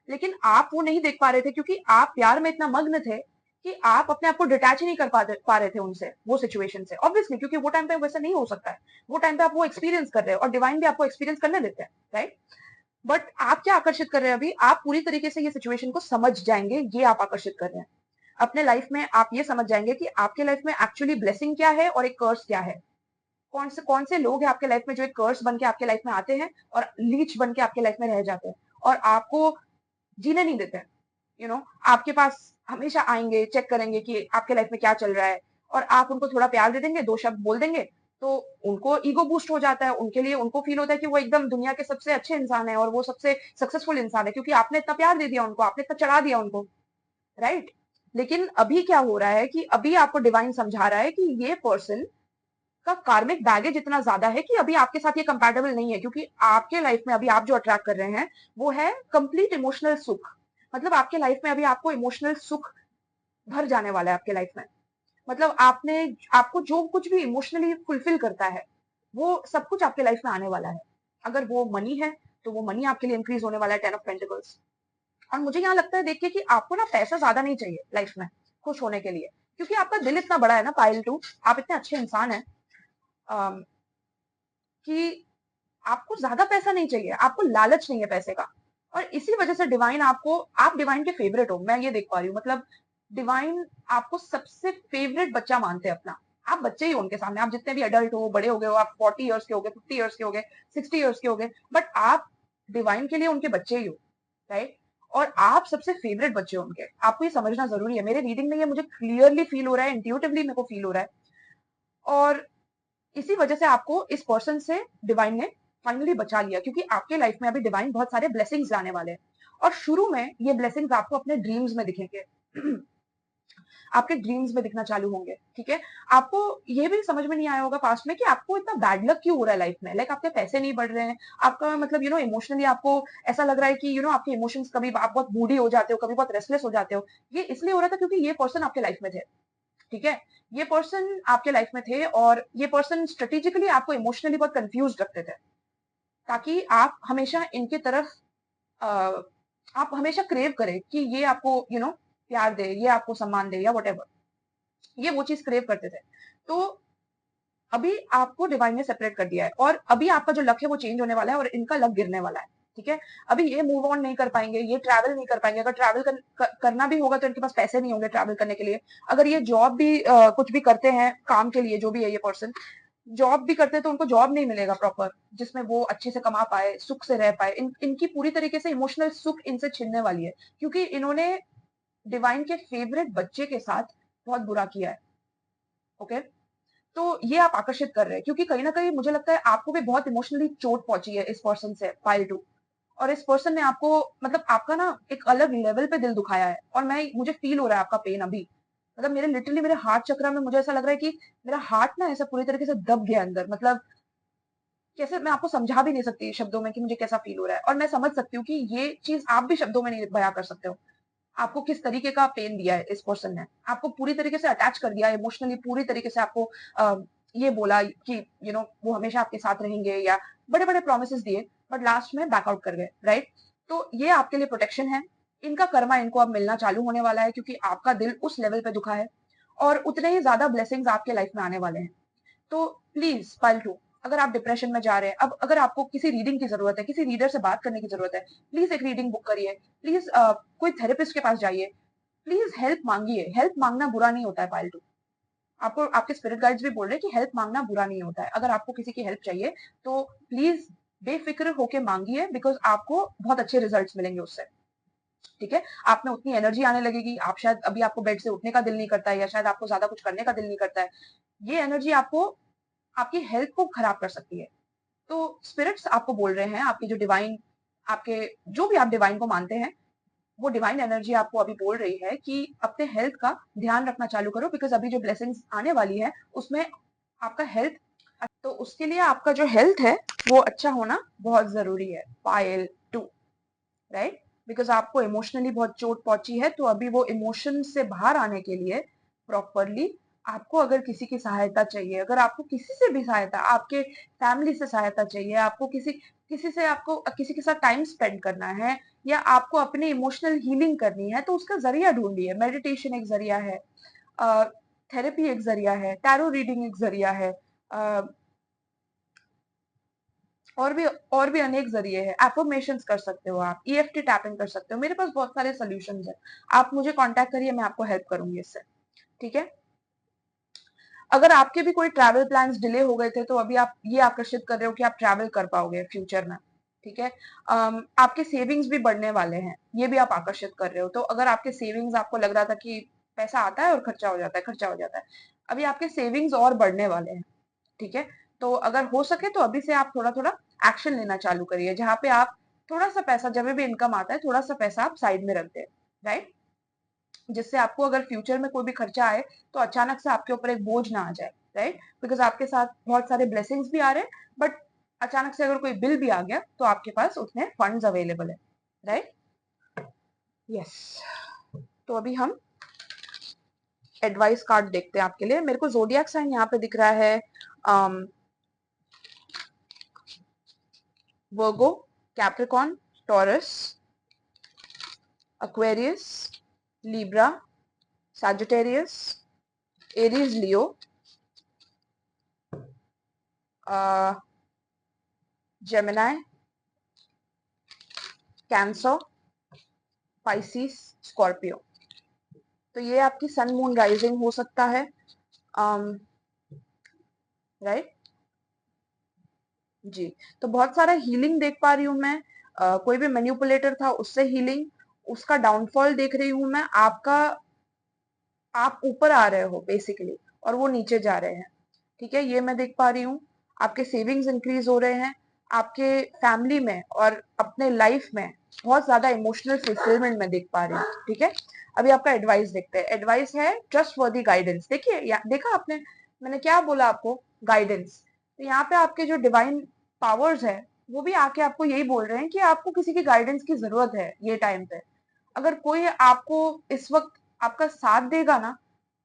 लेकिन आप वो नहीं देख पा रहे थे, क्योंकि आप प्यार में इतना मग्न थे कि आप अपने आप को डिटैच ही नहीं कर पा रहे थे उनसे, वो सिचुएशन से, ऑब्वियसली, क्योंकि वो टाइम पे वैसा नहीं हो सकता है। वो टाइम पे आप वो एक्सपीरियंस कर रहे हो और डिवाइन भी आपको एक्सपीरियंस करने देते हैं, राइट। बट आप क्या आकर्षित कर रहे हैं अभी, आप पूरी तरीके से ये सिचुएशन को समझ जाएंगे, ये आप आकर्षित कर रहे हैं अपने लाइफ में। आप ये समझ जाएंगे कि आपके लाइफ में एक्चुअली ब्लेसिंग क्या है और एक कर्स क्या है। कौन से लोग हैं आपके लाइफ में जो एक कर्स बन के आपके लाइफ में आते हैं और लीच बन के आपके लाइफ में रह जाते हैं और आपको जीने नहीं देते हैं। आपके पास हमेशा आएंगे, चेक करेंगे कि आपके लाइफ में क्या चल रहा है, और आप उनको थोड़ा प्यार दे देंगे, दो शब्द बोल देंगे, तो उनको ईगो बूस्ट हो जाता है, उनके लिए उनको फील होता है कि वो एकदम दुनिया के सबसे अच्छे इंसान है और वो सबसे सक्सेसफुल इंसान है, क्योंकि आपने इतना प्यार दे दिया उनको, आपने इतना चढ़ा दिया उनको, राइट। लेकिन अभी क्या हो रहा है कि अभी आपको डिवाइन समझा रहा है कि ये पर्सन का कार्मिक बैगेज इतना ज्यादा है कि अभी आपके साथ ये कंपैटिबल नहीं है, क्योंकि आपके लाइफ में अभी आप जो अट्रैक्ट कर रहे हैं वो है कंप्लीट इमोशनल सुख। मतलब आपके लाइफ में अभी आपको इमोशनल सुख भर जाने वाला है आपके लाइफ में। मतलब आपने आपको जो कुछ भी इमोशनली फुलफिल करता है, वो सब कुछ आपके लाइफ में आने वाला है। अगर वो मनी है, तो वो मनी आपके लिए इंक्रीज होने वाला है, 10 ऑफ पेंटिकल्स। और मुझे यहाँ लगता है देख के कि आपको ना पैसा ज्यादा नहीं चाहिए लाइफ में खुश होने के लिए, क्योंकि आपका दिल इतना बड़ा है ना पाइल टू, आप इतने अच्छे इंसान हैं कि आपको ज्यादा पैसा नहीं चाहिए, आपको लालच नहीं है पैसे का। और इसी वजह से डिवाइन आपको, आप डिवाइन के फेवरेट हो, मैं ये देख पा रही हूँ। मतलब डिवाइन आपको सबसे फेवरेट बच्चा मानते हैं अपना। आप बच्चे ही हो उनके सामने, आप जितने भी अडल्ट हो, बड़े हो गए हो, आप 40 ईयर्स के हो गए, 50 ईयर्स के हो गए, 60 ईयर्स के हो गए, बट आप डिवाइन के लिए उनके बच्चे ही हो, राइट। और आप सबसे फेवरेट बच्चे हो उनके, आपको ये समझना जरूरी है। मेरे रीडिंग में ये मुझे क्लियरली फील हो रहा है, इंट्यूटिवली मेरे को फील हो रहा है। और इसी वजह से आपको इस पर्सन से डिवाइन ने फाइनली बचा लिया, क्योंकि आपके लाइफ में अभी डिवाइन बहुत सारे ब्लेसिंग्स लाने वाले हैं। और शुरू में ये ब्लेसिंग्स आपको अपने ड्रीम्स में दिखेंगे। आपके ड्रीम्स में दिखना चालू होंगे, ठीक है। आपको ये भी समझ में नहीं आया होगा पास्ट में कि आपको इतना बैड लक क्यों हो रहा है लाइफ में, लाइक आपके पैसे नहीं बढ़ रहे हैं, आपका मतलब इमोशनली आपको ऐसा लग रहा है कि आपके इमोशंस, कभी आप बहुत मूडी हो जाते हो, कभी बहुत रेस्टलेस हो जाते हो। ये इसलिए हो रहा था क्योंकि ये पर्सन आपके लाइफ में थे, ठीक है। ये पर्सन आपके लाइफ में थे और ये पर्सन स्ट्रेटेजिकली आपको इमोशनली बहुत कंफ्यूज रखते थे, ताकि आप हमेशा इनके तरफ आप हमेशा क्रेव करें कि ये आपको प्यार दे, ये आपको सम्मान दे, या वट, ये वो चीज क्रेव करते थे। तो अभी आपको डिवाइन ने सेपरेट कर दिया है और अभी आपका जो लक है वो चेंज होने वाला है और इनका लक गिरने वाला है, ठीक है। अभी ये मूव ऑन नहीं कर पाएंगे, ये ट्रैवल नहीं कर पाएंगे। अगर ट्रैवल करना भी होगा तो इनके पास पैसे नहीं होंगे ट्रैवल करने के लिए। अगर ये जॉब भी कुछ भी करते हैं काम के लिए, जो भी है ये पर्सन जॉब भी करते हैं, तो उनको जॉब नहीं मिलेगा प्रॉपर जिसमें वो अच्छे से कमा पाए, सुख से रह पाए। इनकी पूरी तरीके से इमोशनल सुख इनसे छिनने वाली है, क्योंकि इन्होंने डिवाइन के फेवरेट बच्चे के साथ बहुत बुरा किया है, ओके। तो ये आप आकर्षित कर रहे हैं, क्योंकि कहीं ना कहीं मुझे लगता है आपको भी बहुत इमोशनली चोट पहुंची है इस पर्सन से, पाइल टू। और इस पर्सन ने आपको, मतलब आपका ना एक अलग लेवल पे दिल दुखाया है, और मुझे फील हो रहा है आपका पेन अभी। मतलब मेरे लिटरली मेरे हार्ट चक्र में मुझे ऐसा लग रहा है कि मेरा हार्ट ना ऐसा पूरी तरीके से दब गया अंदर। मतलब कैसे मैं आपको समझा भी नहीं सकती शब्दों में कि मुझे कैसा फील हो रहा है। और मैं समझ सकती हूँ कि ये चीज आप भी शब्दों में नहीं बयां कर सकते हो, आपको किस तरीके का पेन दिया है इस पर्सन ने। आपको पूरी तरीके से अटैच कर दिया इमोशनली, पूरी तरीके से आपको ये बोला कि वो हमेशा आपके साथ रहेंगे, या बड़े बड़े प्रोमिस दिए, बट लास्ट में बैकआउट कर गए, राइट। तो ये आपके लिए प्रोटेक्शन है। इनका कर्मा इनको अब मिलना चालू होने वाला है, क्योंकि आपका दिल उस लेवल पे दुखा है और उतने ही ज्यादा ब्लेसिंग्स आपके लाइफ में आने वाले हैं। तो प्लीज पाइल 2, अगर आप डिप्रेशन में जा रहे हैं, अब अगर आपको किसी रीडिंग की जरूरत है, किसी रीडर से बात करने की जरूरत है, प्लीज एक रीडिंग बुक करिए, प्लीज कोई थेरेपिस्ट के पास जाइए, प्लीज हेल्प मांगिए। हेल्प मांगना बुरा नहीं होता है पाइल 2। आपको आपके स्पिरिट गाइड्स भी बोल रहे हैं कि हेल्प मांगना बुरा नहीं होता है। अगर आपको किसी की हेल्प चाहिए तो प्लीज बेफिक्र होके मांगिए, बिकॉज आपको बहुत अच्छे रिजल्ट्स मिलेंगे उससे। ठीक है, आप में उतनी एनर्जी आने लगेगी, आप शायद अभी आपको बेड से उठने का दिल नहीं करता है, या शायद आपको ज्यादा कुछ करने का दिल नहीं करता है। ये एनर्जी आपको आपकी हेल्थ को खराब कर सकती है। तो स्पिरिट्स आपको बोल रहे हैं, आपकी जो डिवाइन, आपके जो भी आप डिवाइन को मानते हैं, वो डिवाइन एनर्जी आपको अभी बोल रही है कि अपने हेल्थ का ध्यान रखना चालू करो, बिकॉज अभी जो ब्लेसिंग्स आने वाली है उसमें आपका हेल्थ, तो उसके लिए आपका जो हेल्थ है वो अच्छा होना बहुत जरूरी है पायल 2, राइट। बिकॉज आपको इमोशनली बहुत चोट पहुंची है, तो अभी वो इमोशन से बाहर आने के लिए प्रॉपरली आपको अगर किसी की सहायता चाहिए, अगर आपको किसी से भी सहायता, आपके फैमिली से सहायता चाहिए, आपको किसी किसी से आपको किसी के साथ टाइम स्पेंड करना है, या आपको अपनी इमोशनल हीलिंग करनी है, तो उसका जरिया ढूंढिए। मेडिटेशन एक जरिया है, थेरेपी एक जरिया है, टैरो रीडिंग एक जरिया है, और भी अनेक जरिए हैं। एफर्मेशंस कर सकते हो आप, ईएफटी टैपिंग कर सकते हो। मेरे पास बहुत सारे सोल्यूशंस हैं, आप मुझे कांटेक्ट करिए, मैं आपको हेल्प करूंगी इससे। ठीक है, अगर आपके भी कोई ट्रैवल प्लान्स डिले हो गए थे, तो अभी आप ये आकर्षित कर रहे हो कि आप ट्रैवल कर पाओगे फ्यूचर में। ठीक है, आपके सेविंग्स भी बढ़ने वाले हैं, ये भी आप आकर्षित कर रहे हो। तो अगर आपके सेविंग्स, आपको लग रहा था कि पैसा आता है और खर्चा हो जाता है, खर्चा हो जाता है, अभी आपके सेविंग्स और बढ़ने वाले हैं। ठीक है, तो अगर हो सके तो अभी से आप थोड़ा थोड़ा एक्शन लेना चालू करिए, जहां पे आप थोड़ा सा पैसा, जब भी इनकम आता है थोड़ा सा पैसा आप साइड में रख दें, राइट। जिससे आपको अगर फ्यूचर में कोई भी खर्चा आए तो अचानक से आपके ऊपर एक बोझ ना आ जाए, राइट। बिकॉज आपके साथ बहुत सारे ब्लेसिंग्स भी आ रहे हैं, बट अचानक से अगर कोई बिल भी आ गया तो आपके पास उतने फंड्स अवेलेबल है, राइट। यस, तो अभी हम एडवाइस कार्ड देखते हैं आपके लिए। मेरे को जोडियक साइन यहाँ पे दिख रहा है, Virgo, Capricorn, Taurus, Aquarius, Libra, Sagittarius, Aries, Leo, Gemini, Cancer, Pisces, Scorpio। तो ये आपकी सन मून राइजिंग हो सकता है, राइट। जी, तो बहुत सारा हीलिंग देख पा रही हूँ मैं। कोई भी मैनिपुलेटर था उससे हीलिंग, उसका डाउनफॉल देख रही हूँ मैं। आपका, आप ऊपर आ रहे हो बेसिकली, और वो नीचे जा रहे हैं। ठीक है, ये मैं देख पा रही हूँ। आपके सेविंग्स इंक्रीज हो रहे हैं, आपके फैमिली में और अपने लाइफ में बहुत ज्यादा इमोशनल फुलफिलमेंट मैं देख पा रही हूँ। ठीक है, अभी आपका एडवाइस देखते हैं। एडवाइस है ट्रस्ट वर्दी गाइडेंस। देखिए, देखा आपने, मैंने क्या बोला आपको, गाइडेंस। तो यहाँ पे आपके जो डिवाइन पावर्स है वो भी आके आपको यही बोल रहे हैं कि आपको किसी की गाइडेंस की जरूरत है ये टाइम पे। अगर कोई आपको इस वक्त आपका साथ देगा ना,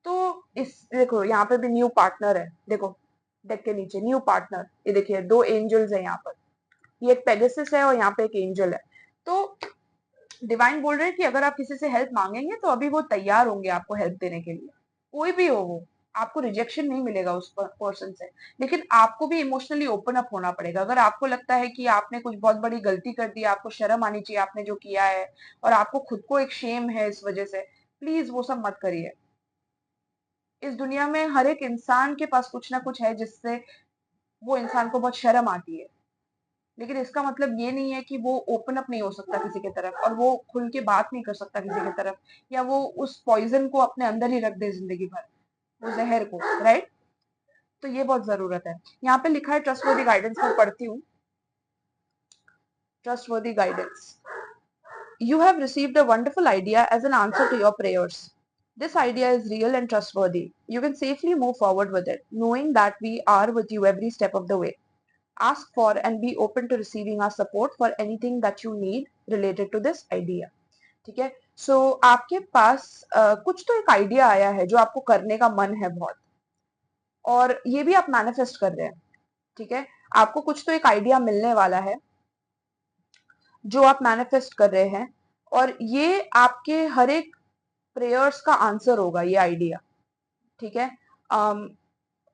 तो इस, देखो यहाँ पे भी न्यू पार्टनर है, देखो डेक के नीचे न्यू पार्टनर, ये देखिए दो एंजल्स है यहाँ पर, ये एक पेगासस है और यहाँ पे एक एंजल है। तो डिवाइन बोल रहे हैं कि अगर आप किसी से हेल्प मांगेंगे तो अभी वो तैयार होंगे आपको हेल्प देने के लिए, कोई भी हो वो। आपको रिजेक्शन नहीं मिलेगा उस पर्सन से, लेकिन आपको भी इमोशनली ओपन अप होना पड़ेगा। अगर आपको लगता है कि आपने कुछ बहुत बड़ी गलती कर दी, आपको शर्म आनी चाहिए आपने जो किया है, और आपको खुद को एक शेम है इस वजह से, प्लीज वो सब मत करिए। इस दुनिया में हर एक इंसान के पास कुछ ना कुछ है जिससे वो इंसान को बहुत शर्म आती है, लेकिन इसका मतलब ये नहीं है कि वो ओपन अप नहीं हो सकता किसी की तरफ, और वो खुल के बात नहीं कर सकता किसी की तरफ, या वो उस पॉइजन को अपने अंदर ही रख दे जिंदगी भर, वो जहर को, राइट। तो ये बहुत जरूरत है। यहाँ पे लिखा है ट्रस्टवर्दी गाइडेंस, मैं पढ़ती हूँ। Trustworthy guidance, you have received a wonderful idea as an answer to your prayers. This idea is real and trustworthy. You can safely move forward with it, knowing that we are with you every step of the way. Ask for and be open to receiving our support for anything that you need related to this idea. ठीक है, सो आपके पास कुछ तो एक idea आया है जो आपको करने का मन है बहुत, और ये भी आप मैनिफेस्ट कर रहे हैं। ठीक है, आपको कुछ तो एक आइडिया मिलने वाला है जो आप मैनिफेस्ट कर रहे हैं, और ये आपके हर एक प्रेयर्स का आंसर होगा ये आइडिया। ठीक है,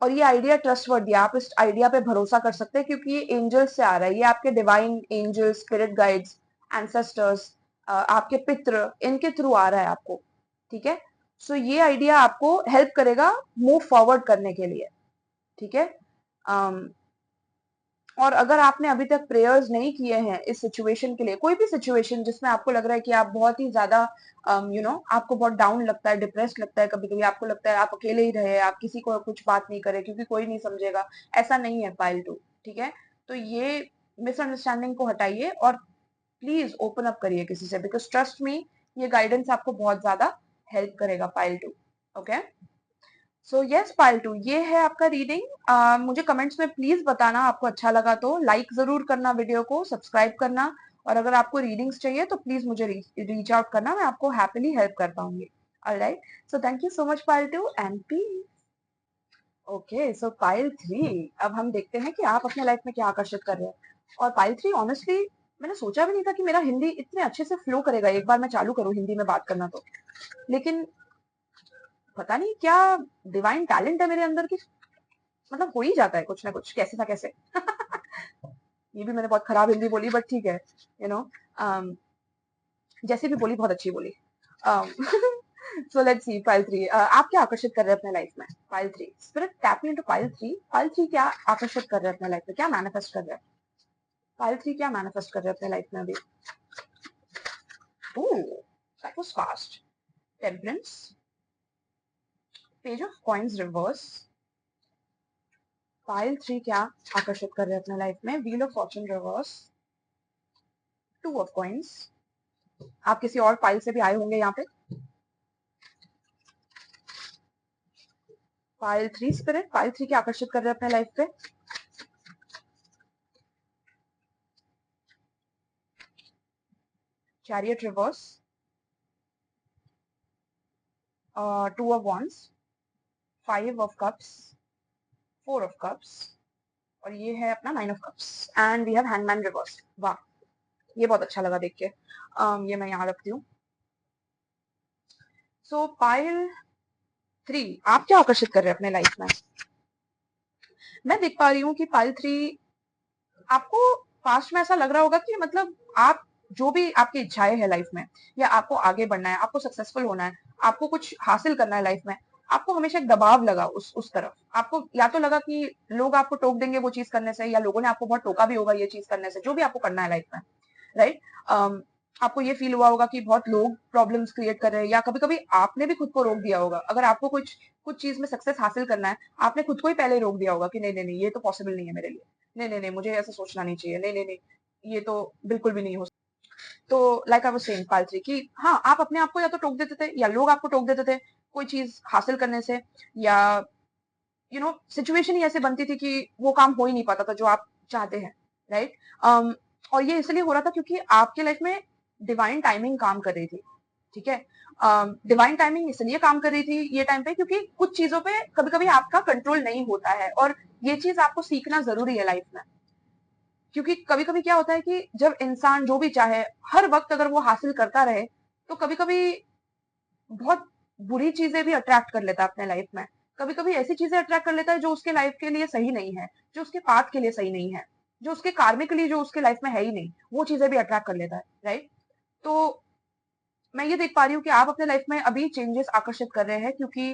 और ये आइडिया ट्रस्टवर्दी है, आप इस आइडिया पे भरोसा कर सकते हैं क्योंकि ये एंजल्स से आ रहा है, ये आपके divine angels, spirit guides, ancestors, आपके पितृ, इनके थ्रू आ रहा है आपको, ठीक है। सो ये आइडिया आपको हेल्प करेगा मूव फॉरवर्ड करने के लिए, ठीक है। और अगर आपने अभी तक प्रेयर्स नहीं किए हैं इस सिचुएशन के लिए, कोई भी सिचुएशन जिसमें आपको लग रहा है कि आप बहुत ही ज्यादा आपको बहुत डाउन लगता है, डिप्रेस्ड लगता है, कभी कभी आपको लगता है आप अकेले ही रहे, आप किसी को कुछ बात नहीं करें क्योंकि कोई नहीं समझेगा, ऐसा नहीं है पाइल 2, ठीक है। तो ये मिसअंडरस्टैंडिंग को हटाइए और प्लीज ओपन अप करिए किसी से, बिकॉज ट्रस्ट मी, ये गाइडेंस आपको बहुत ज्यादा हेल्प करेगा pile 2, okay. So yes pile 2, ये है आपका रीडिंग। मुझे कमेंट्स में प्लीज बताना आपको अच्छा लगा तो लाइक जरूर करना, वीडियो को सब्सक्राइब करना, और अगर आपको रीडिंग्स चाहिए तो प्लीज मुझे रीच आउट करना, मैं आपको हैप्पीली हेल्प कर पाऊंगी। Alright, so thank you so much pile 2 and peace. Okay, so pile 3, अब हम देखते हैं कि आप अपने लाइफ में क्या आकर्षित कर रहे हैं। और पाइल 3 ऑनेस्टली मैंने सोचा भी नहीं था कि मेरा हिंदी इतने अच्छे से फ्लो करेगा, एक बार मैं चालू करूं हिंदी में बात करना तो, लेकिन पता नहीं क्या डिवाइन टैलेंट है मेरे अंदर की, मतलब हो ही जाता है कुछ ना कुछ, कैसे ना कैसे। ये भी मैंने बहुत खराब हिंदी बोली, बट ठीक है, यू नो, जैसे भी बोली बहुत अच्छी बोली। सो लेट्स सी पाइल 3, आप क्या आकर्षित कर रहे हैं अपने लाइफ में। Pile 3, spirit tap into pile 3, pile 3 क्या आकर्षित कर रहे हैं अपने लाइफ में, क्या मैनिफेस्ट कर रहे हैं पाइल 3, क्या मैनिफेस्ट कर रहे हैं अपने लाइफ में अभी। Oh, that was fast. Temperance, page of coins reverse, pile 3 क्या आकर्षित कर रहे हैं अपने लाइफ में, wheel of fortune reverse, two of coins, आप किसी और पाइल से भी आए होंगे यहाँ पे। पाइल 3 स्पिरिट, पाइल 3 क्या आकर्षित कर रहे हैं अपने लाइफ पे। Chariot reverse, two of wands, five of cups, four of cups, और ये है अपना nine of cups, and we have hangman reverse. वाह, ये बहुत अच्छा लगा देख के। ये मैं यहाँ रखती हूँ। सो पाइल 3, आप क्या आकर्षित कर रहे हैं अपने लाइफ में। मैं देख पा रही हूँ कि पाइल 3, आपको पास्ट में ऐसा लग रहा होगा कि मतलब आप जो भी आपकी इच्छाएं है लाइफ में, या आपको आगे बढ़ना है, आपको सक्सेसफुल होना है, आपको कुछ हासिल करना है लाइफ में, आपको हमेशा एक दबाव लगा उस तरफ, आपको या तो लगा कि लोग आपको टोक देंगे वो चीज करने से, या लोगों ने आपको बहुत टोका भी होगा ये चीज करने से, जो भी आपको करना है लाइफ में, राइट। आपको ये फील हुआ होगा कि बहुत लोग प्रॉब्लम्स क्रिएट कर रहे हैं, या कभी कभी आपने भी खुद को रोक दिया होगा, अगर आपको कुछ कुछ चीज में सक्सेस हासिल करना है, आपने खुद को ही पहले रोक दिया होगा कि नहीं नहीं नहीं, ये तो पॉसिबल नहीं है मेरे लिए, नहीं नहीं नहीं, मुझे ऐसा सोचना नहीं चाहिए, नहीं नहीं नहीं, ये तो बिल्कुल भी नहीं हो। तो लाइक आई वाज सेइंग पालत्री कि हाँ, आप अपने आप को या तो टोक देते थे, या लोग आपको टोक देते थे कोई चीज हासिल करने से, या सिचुएशन ही ऐसे बनती थी कि वो काम हो ही नहीं पाता था जो आप चाहते हैं, राइट। और ये इसलिए हो रहा था क्योंकि आपके लाइफ में डिवाइन टाइमिंग काम कर रही थी, ठीक है। डिवाइन टाइमिंग इसलिए काम कर रही थी ये टाइम पे क्योंकि कुछ चीजों पे कभी कभी आपका कंट्रोल नहीं होता है, और ये चीज आपको सीखना जरूरी है लाइफ में, क्योंकि कभी कभी क्या होता है कि जब इंसान जो भी चाहे हर वक्त अगर वो हासिल करता रहे, तो कभी कभी बहुत बुरी चीजें भी अट्रैक्ट कर लेता है अपने लाइफ में, कभी कभी ऐसी चीजें अट्रैक्ट कर लेता है जो उसके लाइफ के लिए सही नहीं है, जो उसके पाथ के लिए सही नहीं है, जो उसके कार्मिकली जो उसके लाइफ में है ही नहीं, वो चीजें भी अट्रैक्ट कर लेता है, राइट। तो मैं ये देख पा रही हूँ कि आप अपने लाइफ में अभी चेंजेस आकर्षित कर रहे हैं, क्योंकि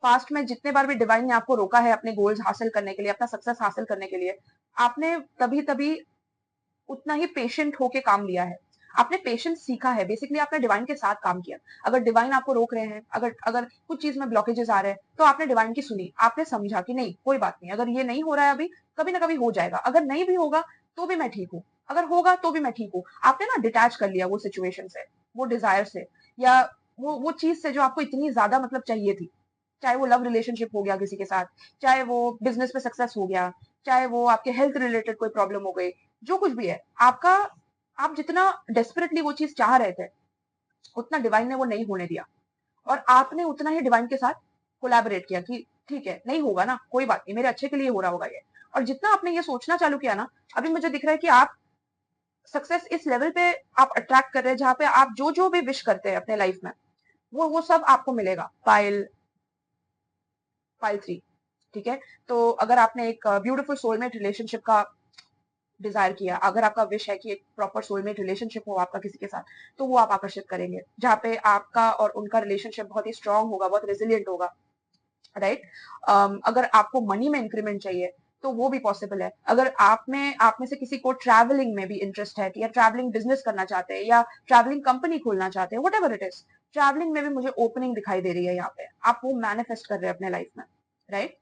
पास्ट में जितने बार भी डिवाइन ने आपको रोका है अपने गोल्स हासिल करने के लिए, अपना सक्सेस हासिल करने के लिए, आपने तभी तभी उतना ही पेशेंट होके काम लिया है, आपने पेशेंस सीखा है, बेसिकली आपने डिवाइन के साथ काम किया। अगर डिवाइन आपको रोक रहे हैं, अगर अगर कुछ चीज में ब्लॉकेजेस आ रहे हैं, तो आपने डिवाइन की सुनी, आपने समझा कि नहीं कोई बात नहीं, अगर ये नहीं हो रहा है अभी, कभी ना कभी हो जाएगा, अगर नहीं भी होगा तो भी मैं ठीक हूँ, अगर होगा तो भी मैं ठीक हूँ। आपने ना डिटैच कर लिया वो सिचुएशन से, वो डिजायर से, या वो चीज से जो आपको इतनी ज्यादा मतलब चाहिए थी, चाहे वो लव रिलेशनशिप हो गया किसी के साथ, चाहे वो बिजनेस में सक्सेस हो गया, चाहे वो आपके हेल्थ रिलेटेड कोई प्रॉब्लम हो गई, जो कुछ भी है आपका, आप जितना डेस्परेटली वो चीज चाह रहे थे, उतना डिवाइन ने वो नहीं होने दिया, और आपने उतना ही डिवाइन के साथ कोलैबोरेट किया कि ठीक है, नहीं होगा ना, कोई बात नहीं, मेरे अच्छे के लिए हो रहा होगा ये। और जितना आपने ये सोचना चालू किया ना, अभी मुझे दिख रहा है कि आप सक्सेस इस लेवल पे आप अट्रैक्ट कर रहे हैं जहां पे आप जो जो भी विश करते हैं अपने लाइफ में, वो सब आपको मिलेगा। पाइल 3, ठीक है? तो अगर आपने एक ब्यूटीफुल सोलमेट रिलेशनशिप का डिजायर किया, अगर आपका विश है कि एक प्रॉपर सोलमेट रिलेशनशिप हो आपका किसी के साथ, तो वो आप आकर्षित करेंगे, जहाँ पे आपका और उनका रिलेशनशिप बहुत ही स्ट्रांग होगा, बहुत रेजिलियंट होगा, राइट? अगर आपको मनी में इंक्रीमेंट चाहिए तो वो भी पॉसिबल है। अगर आप में से किसी को ट्रैवलिंग में भी इंटरेस्ट है या ट्रैवलिंग बिजनेस करना चाहते हैं या ट्रैवलिंग कंपनी खोलना चाहते हैं, what ever it is, travelling में भी मुझे ओपनिंग दिखाई दे रही है यहाँ पे। आप वो मैनिफेस्ट कर रहे हैं अपने लाइफ में, राइट?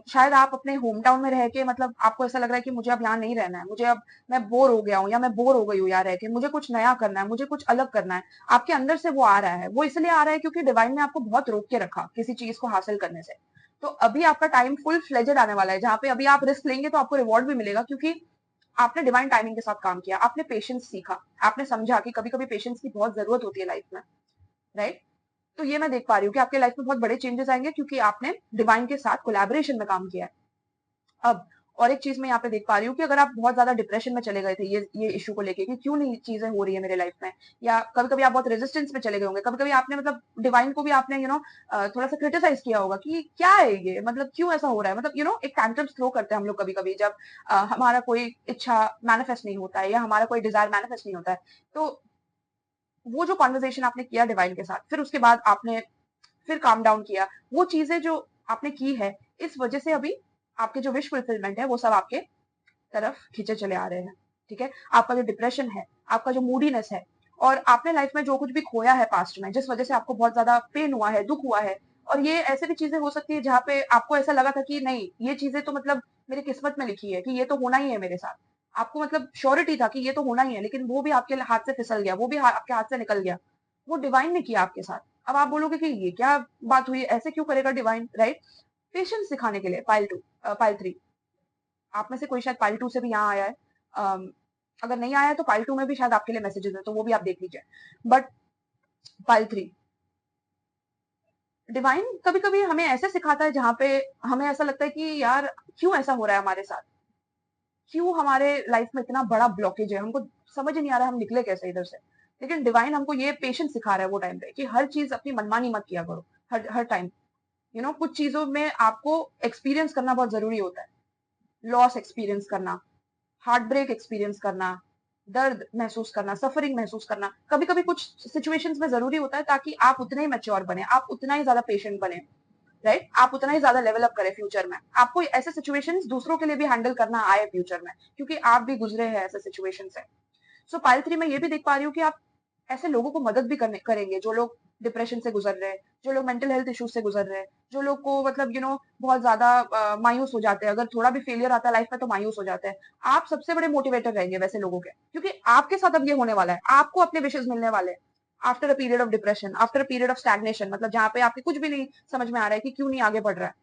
शायद आप अपने होम टाउन में रह के मतलब आपको ऐसा लग रहा है कि मुझे अब यहाँ नहीं रहना है, मुझे अब मैं बोर हो गया हूँ या मैं बोर हो गई हूँ यहाँ रह के, मुझे कुछ नया करना है, मुझे कुछ अलग करना है। आपके अंदर से वो आ रहा है, वो इसलिए आ रहा है क्योंकि डिवाइन ने आपको बहुत रोक के रखा किसी चीज को हासिल करने से। तो अभी आपका टाइम फुल फ्लेजेड आने वाला है, जहां पे अभी आप रिस्क लेंगे तो आपको रिवॉर्ड भी मिलेगा, क्योंकि आपने डिवाइन टाइमिंग के साथ काम किया, आपने पेशेंस सीखा, आपने समझा कि कभी कभी पेशेंस की बहुत जरूरत होती है लाइफ में, राइट? तो ये मैं देख पा रही हूँ कि आपके लाइफ में बहुत बड़े चेंजेस आएंगे क्योंकि आपने डिवाइन के साथ कोलैबोरेशन में काम किया है। अब और एक चीज मैं यहाँ पे देख पा रही हूँ कि अगर आप बहुत ज्यादा डिप्रेशन में चले गए थे ये इशू को लेके कि क्यों नहीं चीजें हो रही है मेरे लाइफ में, या कभी कभी आप बहुत रेजिस्टेंस में चले गए होंगे, कभी कभी आपने मतलब डिवाइन को भी आपने थोड़ा सा क्रिटिसाइज किया होगा कि क्या है ये, मतलब क्यों ऐसा हो रहा है, मतलब एक टैंट्रम्स थ्रो करते हैं हम लोग कभी कभी जब हमारा कोई इच्छा मैनिफेस्ट नहीं होता है या हमारा कोई डिजायर मैनिफेस्ट नहीं होता है। तो वो जो कॉन्वर्जेशन आपने किया डिवाइन के साथ, फिर उसके बाद आपने फिर काम डाउन किया, वो चीजें जो आपने की है, इस वजह से अभी आपके जो विश फुलफिलमेंट है वो सब आपके तरफ खींचे चले आ रहे हैं, ठीक है? आपका जो डिप्रेशन है, आपका जो मूडीनेस है, और आपने लाइफ में जो कुछ भी खोया है पास्ट में, जिस वजह से आपको बहुत ज्यादा पेन हुआ है, दुख हुआ है, और ये ऐसे भी चीजें हो सकती है जहाँ पे आपको ऐसा लगा था कि नहीं, ये चीजें तो मतलब मेरी किस्मत में लिखी है कि ये तो होना ही है मेरे साथ। आपको मतलब श्योरिटी था कि ये तो होना ही है, लेकिन वो भी आपके हाथ से फिसल गया, वो भी आपके हाथ से निकल गया। वो डिवाइन ने किया आपके साथ। अब आप बोलोगे कि ये क्या बात हुई, ऐसे क्यों करेगा डिवाइन, राइट? पेशेंस सिखाने के लिए। पाइल 3, आप में से कोई शायद पाइल 2 से भी यहाँ आया है। अगर नहीं आया है तो पाइल 2 में भी शायद आपके लिए मैसेजेस है, तो वो भी आप देख लीजिए। बट पाइल 3, डिवाइन कभी कभी हमें ऐसे सिखाता है जहां पे हमें ऐसा लगता है कि यार क्यों ऐसा हो रहा है हमारे साथ, क्यों हमारे लाइफ में इतना बड़ा ब्लॉकेज है, हमको समझ ही नहीं आ रहा है हम निकले कैसे इधर से। लेकिन डिवाइन हमको ये पेशेंस सिखा रहा है वो टाइम पे कि हर चीज अपनी मनमानी मत किया करो, हर हर टाइम। कुछ चीजों में आपको एक्सपीरियंस करना बहुत जरूरी होता है, लॉस एक्सपीरियंस करना, हार्ट ब्रेक एक्सपीरियंस करना, दर्द महसूस करना, सफरिंग महसूस करना, कभी कभी कुछ सिचुएशंस में जरूरी होता है, ताकि आप उतने ही मैच्योर बने, आप उतना ही ज्यादा पेशेंट बने, राइट? आप उतना ही ज्यादा लेवल अप करें फ्यूचर में, आपको ऐसे सिचुएशंस दूसरों के लिए भी हैंडल करना आए फ्यूचर में, क्योंकि आप भी गुजरे हैं ऐसे सिचुएशन से। सो पाइल 3 में ये भी देख पा रही हूँ कि आप ऐसे लोगों को मदद भी करेंगे जो लोग डिप्रेशन से गुजर रहे हैं, जो लोग मेंटल हेल्थ इश्यूज से गुजर रहे हैं, जो लोग को मतलब बहुत ज्यादा मायूस हो जाते हैं, अगर थोड़ा भी फेलियर आता है लाइफ में तो मायूस हो जाते हैं। आप सबसे बड़े मोटिवेटर रहेंगे वैसे लोगों के, क्योंकि आपके साथ अब ये होने वाला है, आपको अपने विशेष मिलने वाले हैं after a period of depression, after a period of stagnation, मतलब जहाँ पे आपके कुछ भी नहीं समझ में आ रहा है कि क्यों नहीं आगे बढ़ रहा है।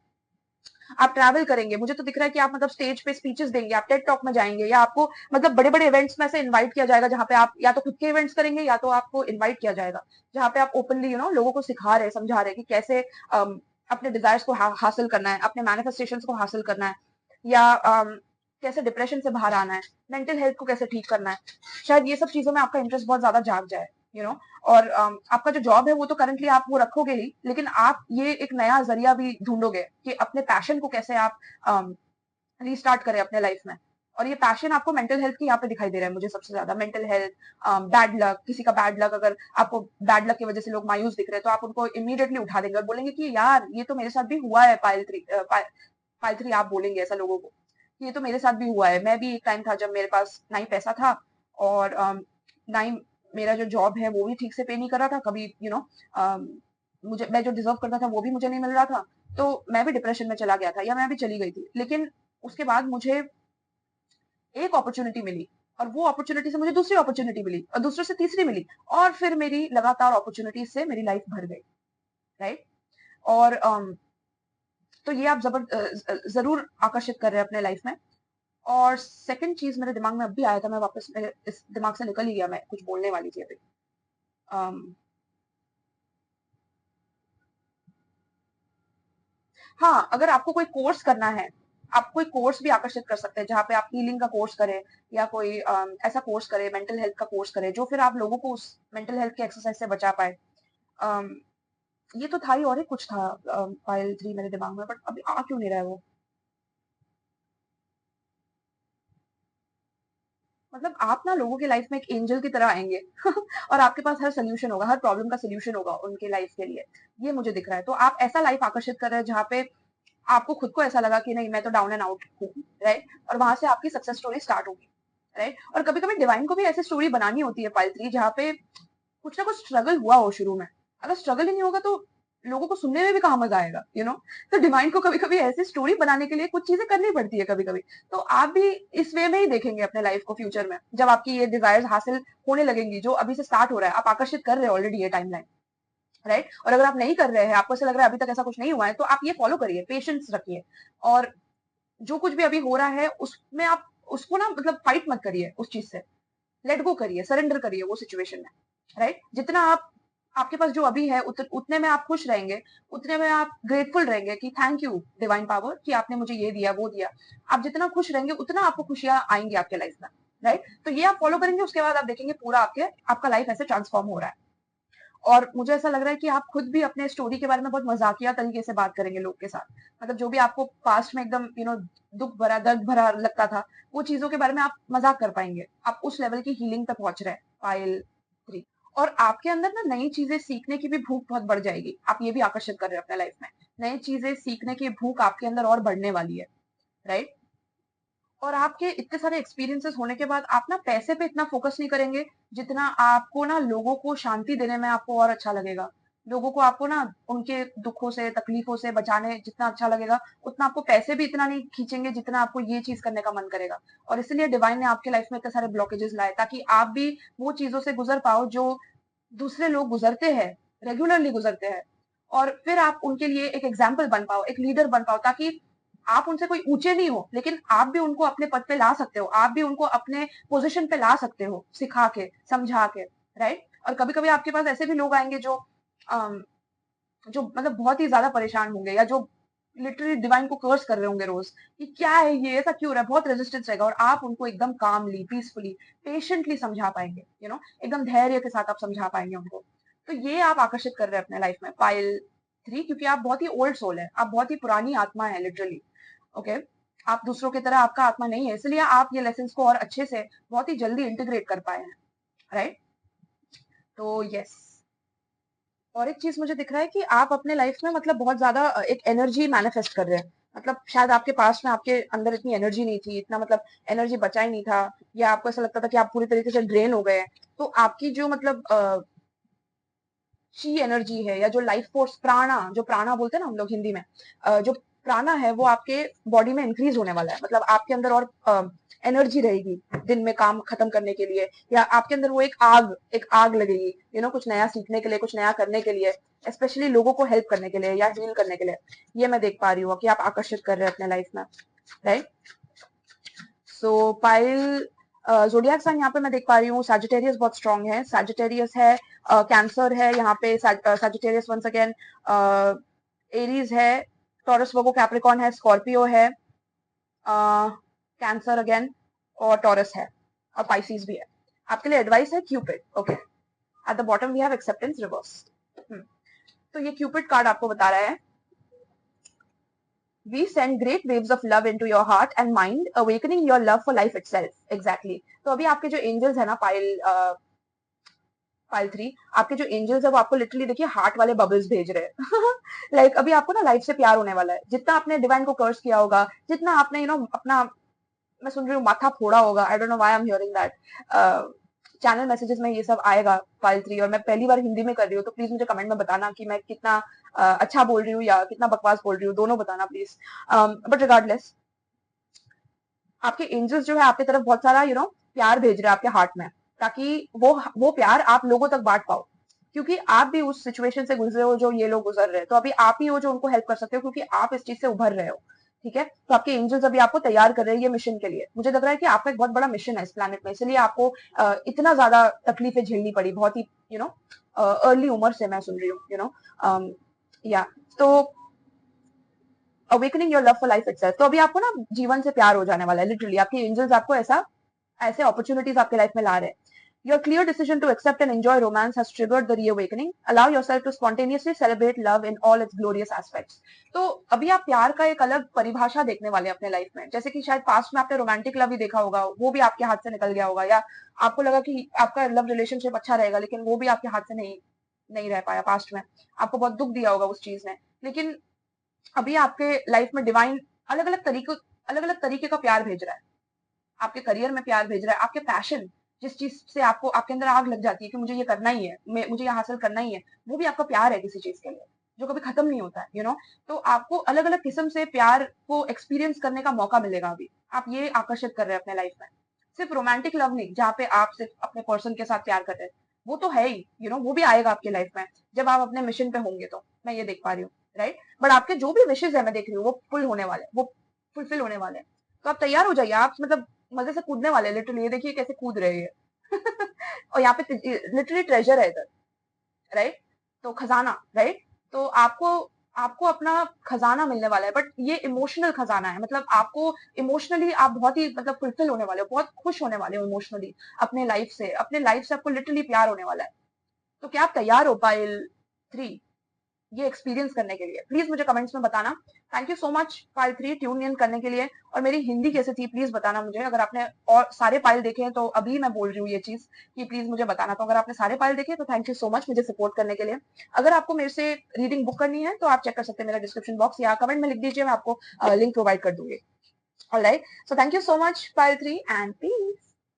आप ट्रैवल करेंगे, मुझे तो दिख रहा है कि आप मतलब स्टेज पे स्पीचेस देंगे, आप टेड टॉक में जाएंगे, या आपको मतलब बड़े बड़े इवेंट्स में से इनवाइट किया जाएगा, जहां पे आप या तो खुद के इवेंट्स करेंगे या तो आपको इनवाइट किया जाएगा, जहां पे आप ओपनली लोगों को सिखा रहे हैं, समझा रहे हैं कि कैसे अपने डिजायर्स को हासिल करना है, अपने मैनिफेस्टेशंस को हासिल करना है, या कैसे डिप्रेशन से बाहर आना है, मेंटल हेल्थ को कैसे ठीक करना है। शायद ये सब चीजों में आपका इंटरेस्ट बहुत ज्यादा जाग जाए, और आपका जो जॉब है वो तो करंटली आप वो रखोगे ही, लेकिन आप ये एक नया जरिया भी ढूंढोगे कि अपने पैशन को कैसे आप रीस्टार्ट करें अपने लाइफ में। और ये पैशन आपको मेंटल हेल्थ की यहाँ पे दिखाई दे रहा है मुझे सबसे ज्यादा, मेंटल हेल्थ, बैड लक, किसी का बैड लक, अगर आपको बैड लक की वजह से लोग मायूस दिख रहे हैं तो आप उनको इमीडिएटली उठा देंगे और बोलेंगे कि यार ये तो मेरे साथ भी हुआ है। पाइल 3 आप बोलेंगे ऐसा लोगों को कि ये तो मेरे साथ भी हुआ है, मैं भी एक टाइम था जब मेरे पास ना ही पैसा था, और ना ही मेरा जो जॉब है वो भी ठीक से पे नहीं कर रहा था, कभी मुझे मैं जो डिजर्व करता था वो भी मुझे नहीं मिल रहा था, तो मैं भी डिप्रेशन में चला गया था या मैं भी चली गई थी। लेकिन उसके बाद मुझे एक अपॉर्चुनिटी मिली, और वो अपॉर्चुनिटी से मुझे दूसरी अपॉर्चुनिटी मिली, और दूसरे से तीसरी मिली, और फिर मेरी लगातार अपॉर्चुनिटी से मेरी लाइफ भर गई, राइट? और तो ये आप जरूर आकर्षित कर रहे हैं अपने लाइफ में। और सेकंड चीज मेरे दिमाग में अब भी आया था, मैं वापस मेरे इस दिमाग से निकल ही गया, मैं कुछ बोलने वाली थी अभी। अम, हाँ, अगर आपको कोई कोर्स करना है, आप कोई कोर्स भी आकर्षित कर सकते हैं, जहाँ पे आप हीलिंग का कोर्स करें, या कोई ऐसा कोर्स करें, मेंटल हेल्थ का कोर्स करें, जो फिर आप लोगों को उस मेंटल हेल्थ के एक्सरसाइज से बचा पाए। ये तो था ही, और ही कुछ था पायल 3 मेरे दिमाग में, बट अभी आ क्यों नहीं रहा है वो। मतलब आप ना लोगों की लाइफ में एक एंजल की तरह आएंगे और आपके पास हर सोल्यूशन होगा, हर प्रॉब्लम का सोल्यूशन होगा उनके लाइफ के लिए। ये मुझे दिख रहा है। तो आप ऐसा लाइफ आकर्षित कर रहे हैं जहाँ पे आपको खुद को ऐसा लगा कि नहीं, मैं तो डाउन एंड आउट हूँ, राइट? और वहां से आपकी सक्सेस स्टोरी स्टार्ट होगी, राइट? और कभी कभी डिवाइन को भी ऐसी स्टोरी बनानी होती है पायल 3, जहाँ पे कुछ ना कुछ स्ट्रगल हुआ हो शुरू में। अगर स्ट्रगल ही नहीं होगा तो लोगों को सुनने में भी कहाँ मजा आएगा, तो डिवाइन को कभी कभी ऐसी स्टोरी बनाने के लिए कुछ चीजें करनी पड़ती है कभी कभी। तो आप भी इस वे में ही देखेंगे अपने लाइफ को फ्यूचर में, जब आपकी ये डिजायर्स हासिल होने लगेंगी जो अभी से स्टार्ट हो रहा है, आप आकर्षित कर रहे हैं ऑलरेडी ये टाइमलाइन, राइट? और अगर आप नहीं कर रहे हैं, आपको ऐसा लग रहा है अभी तक ऐसा कुछ नहीं हुआ है, तो आप ये फॉलो करिए, पेशेंस रखिए। और जो कुछ भी अभी हो रहा है उसमें आप उसको ना मतलब फाइट मत करिए उस चीज से, लेट गो करिए, सरेंडर करिए वो सिचुएशन में, राइट? जितना आप आपके पास जो अभी है उतने में आप खुश रहेंगे, उतने में आप ग्रेटफुल रहेंगे कि थैंक यू डिवाइन पावर कि आपने मुझे ये दिया वो दिया। आप जितना खुश रहेंगे उतना आपको खुशियां आएंगी आपके लाइफ में, राइट? तो ये आप फॉलो करेंगे, उसके बाद आप देखेंगे पूरा आपका लाइफ ऐसे ट्रांसफॉर्म हो रहा है। और मुझे ऐसा लग रहा है कि आप खुद भी अपने स्टोरी के बारे में बहुत मजाकिया तरीके से बात करेंगे लोग के साथ। मतलब जो भी आपको पास्ट में एकदम दुख भरा दर्द भरा लगता था, वो चीजों के बारे में आप मजाक कर पाएंगे। आप उस लेवल की हीलिंग तक पहुंच रहे हैं पायल 3। और आपके अंदर ना नई चीजें सीखने की भी भूख बहुत बढ़ जाएगी, आप ये भी आकर्षित कर रहे हैं अपने लाइफ में। नई चीजें सीखने की भूख आपके अंदर और बढ़ने वाली है, राइट? और आपके इतने सारे एक्सपीरियंसेस होने के बाद आप ना पैसे पे इतना फोकस नहीं करेंगे, जितना आपको ना लोगों को शांति देने में आपको और अच्छा लगेगा। लोगों को आपको ना उनके दुखों से तकलीफों से बचाने जितना अच्छा लगेगा, उतना आपको पैसे भी इतना नहीं खींचेंगे जितना आपको ये चीज करने का मन करेगा। और इसलिए डिवाइन ने आपके लाइफ में इतने सारे ब्लॉकेजेस लाए, ताकि आप भी वो चीजों से गुजर पाओ जो दूसरे लोग गुजरते हैं, रेगुलरली गुजरते हैं। और फिर आप उनके लिए एक एग्जाम्पल बन पाओ, एक लीडर बन पाओ, ताकि आप उनसे कोई ऊंचे नहीं हो, लेकिन आप भी उनको अपने पद पे ला सकते हो, आप भी उनको अपने पोजीशन पे ला सकते हो, सिखा के समझा के, राइट? और कभी कभी आपके पास ऐसे भी लोग आएंगे अम, जो मतलब बहुत ही ज्यादा परेशान होंगे, या जो लिटरली डिवाइन को कर्स कर रहे होंगे रोज कि क्या है ये, ऐसा क्यों हो रहा है, बहुत रेजिस्टेंस रहेगा। और आप उनको एकदम कामली, पीसफुली, पेशेंटली समझा पाएंगे, एकदम धैर्य के साथ आप समझा पाएंगे उनको। तो ये आप आकर्षित कर रहे हैं अपने लाइफ में पायल 3, क्योंकि आप बहुत ही ओल्ड सोल है, आप बहुत ही पुरानी आत्मा है लिटरली। ओके? आप दूसरों की तरह आपका आत्मा नहीं है, इसलिए आप ये लेसन को और अच्छे से बहुत ही जल्दी इंटीग्रेट कर पाए हैं, राइट? तो यस। और एक चीज मुझे दिख रहा है कि आप अपने लाइफ में मतलब बहुत ज्यादा एक एनर्जी मैनिफेस्ट कर रहे हैं। मतलब शायद आपके पास में आपके अंदर इतनी एनर्जी नहीं थी, इतना मतलब एनर्जी बचा ही नहीं था, या आपको ऐसा लगता था कि आप पूरी तरीके से ड्रेन हो गए हैं। तो आपकी जो मतलब ची एनर्जी है, या जो लाइफ फोर्स, प्राणा, जो प्राणा बोलते हैं ना हम लोग हिंदी में, जो प्राणा है वो आपके बॉडी में इंक्रीज होने वाला है। मतलब आपके अंदर और एनर्जी रहेगी दिन में काम खत्म करने के लिए, या आपके अंदर वो एक आग लगेगी, कुछ नया सीखने के लिए, कुछ नया करने के लिए, स्पेशली लोगों को हेल्प करने के लिए या हील करने के लिए। ये मैं देख पा रही हूँ कि आप आकर्षित कर रहे हैं अपने लाइफ में, राइट? सो पायल जोडियाक साइन यहाँ पे मैं देख पा रही हूँ, सैजिटेरियस बहुत स्ट्रांग है, सैजिटेरियस है, कैंसर है यहाँ पे, सैजिटेरियस वंस अगेन, एरीज है, टॉरस वर्गो कैप्रिकॉन है, स्कॉर्पियो है, कैंसर अगेन, और टॉरस है, और पाइसिस भी है। आपके लिए एडवाइस है Cupid, okay? At the bottom we have acceptance reverse. तो ये क्यूपिड कार्ड आपको बता रहा है, we send great waves of love into your heart and mind, awakening your love for life itself. Exactly. तो अभी आपके जो एंजल्स है ना पायल 3, आपके जो एंजल्स है वो आपको लिटरली देखिए हार्ट वाले बबल्स भेज रहे हैं लाइक अभी आपको ना लाइफ से प्यार होने वाला है। जितना आपने डिवाइन को कर्स किया होगा, जितना आपने अपना, मैं सुन रही हूँ, माथा फोड़ा होगा, I don't know why I am hearing that. Channel messages में ये सब आएगा फाइल 3, और मैं पहली बार हिंदी में कर रही हूँ, तो प्लीज मुझे कमेंट में बताना कि मैं कितना अच्छा बोल रही हूँ या कितना बकवास बोल रही हूँ, दोनों बताना प्लीज। बट रिगार्डलेस, आपके एंजल्स जो है आपकी तरफ बहुत सारा प्यार भेज रहे हैं आपके हार्ट में, ताकि वो प्यार आप लोगों तक बांट पाओ, क्योंकि आप भी उस सिचुएशन से गुजरे हो जो ये लोग गुजर रहे हैं। तो अभी आप ही हो जो उनको हेल्प कर सकते हो, क्योंकि आप इस चीज से उभर रहे हो, ठीक है? तो आपके एंजल्स अभी आपको तैयार कर रहे हैं ये मिशन के लिए। मुझे लग रहा है कि आपका एक बहुत बड़ा मिशन है इस प्लानिट में, इसलिए आपको इतना ज्यादा तकलीफें झेलनी पड़ी, बहुत ही अर्ली उम्र से, मैं सुन रही हूँ, या तो awakening your love for life itself. तो अभी आपको ना जीवन से प्यार हो जाने वाला है लिटरली, आपके एंजल्स आपको ऐसे अपॉर्चुनिटीज आपके लाइफ में ला रहे हैं। Your clear decision to accept and enjoy romance has triggered the reawakening. Allow yourself to spontaneously celebrate love in all its glorious aspects. तो अभी आप प्यार का एक अलग परिभाषा देखने वाले हैं अपने लाइफ में, जैसे कि शायद पास्ट में आपने रोमांटिक लव ही देखा होगा, वो भी आपके हाथ से निकल गया होगा, या आपको लगा कि आपका लव रिलेशनशिप अच्छा रहेगा, लेकिन वो भी आपके हाथ से नहीं नहीं रह पाया पास्ट में, आपको बहुत दुख दिया होगा उस चीज ने। लेकिन अभी आपके लाइफ में डिवाइन अलग अलग तरीके का प्यार भेज रहा है, आपके करियर में प्यार भेज रहा है, आपके पैशन, जिस चीज से आपको आपके अंदर आग लग जाती है कि मुझे ये करना ही है, मुझे ये हासिल करना ही है, वो भी आपका प्यार है किसी चीज के लिए जो कभी खत्म नहीं होता है, तो आपको अलग अलग किस्म से प्यार को एक्सपीरियंस करने का मौका मिलेगा। अभी आप ये आकर्षित कर रहे हैं अपने लाइफ में, सिर्फ रोमांटिक लव नहीं जहाँ पे आप सिर्फ अपने पर्सन के साथ प्यार कर रहे हैं, वो तो है ही, वो भी आएगा आपकी लाइफ में जब आप अपने मिशन पे होंगे, तो मैं ये देख पा रही हूँ, राइट। बट आपके जो भी विशेष है मैं देख रही हूँ वो फुल होने वाले, वो फुलफिल होने वाले हैं। तो आप तैयार हो जाइए, आप मतलब मजे से कूदने वाले, लिटरली ये देखिए कैसे कूद रहे हैं। और यहाँ पे लिटरली ट्रेजर है इधर, राइट। तो खजाना, राइट। तो आपको आपको अपना खजाना मिलने वाला है, बट ये इमोशनल खजाना है, मतलब आपको इमोशनली आप बहुत ही मतलब फुलफिल होने वाले हो, बहुत खुश होने वाले हो इमोशनली अपने लाइफ से आपको लिटरली प्यार होने वाला है। तो क्या आप तैयार हो पाइल 3 ये एक्सपीरियंस करने के लिए? प्लीज मुझे कमेंट्स में बताना। Thank you so much pile 3 tune in करने के लिए। और मेरी हिंदी कैसे थी प्लीज बताना मुझे, अगर आपने और सारे पाइल देखे हैं तो अभी मैं बोल रही हूँ ये चीज कि प्लीज मुझे बताना, तो अगर आपने सारे पाइल देखे तो थैंक यू सो मच मुझे सपोर्ट करने के लिए। अगर आपको मेरे से रीडिंग बुक करनी है तो आप चेक कर सकते हैं मेरा डिस्क्रिप्शन बॉक्स, या कमेंट में लिख दीजिए, मैं आपको लिंक प्रोवाइड कर दूंगी। Alright, so thank you so much pile 3 and piece.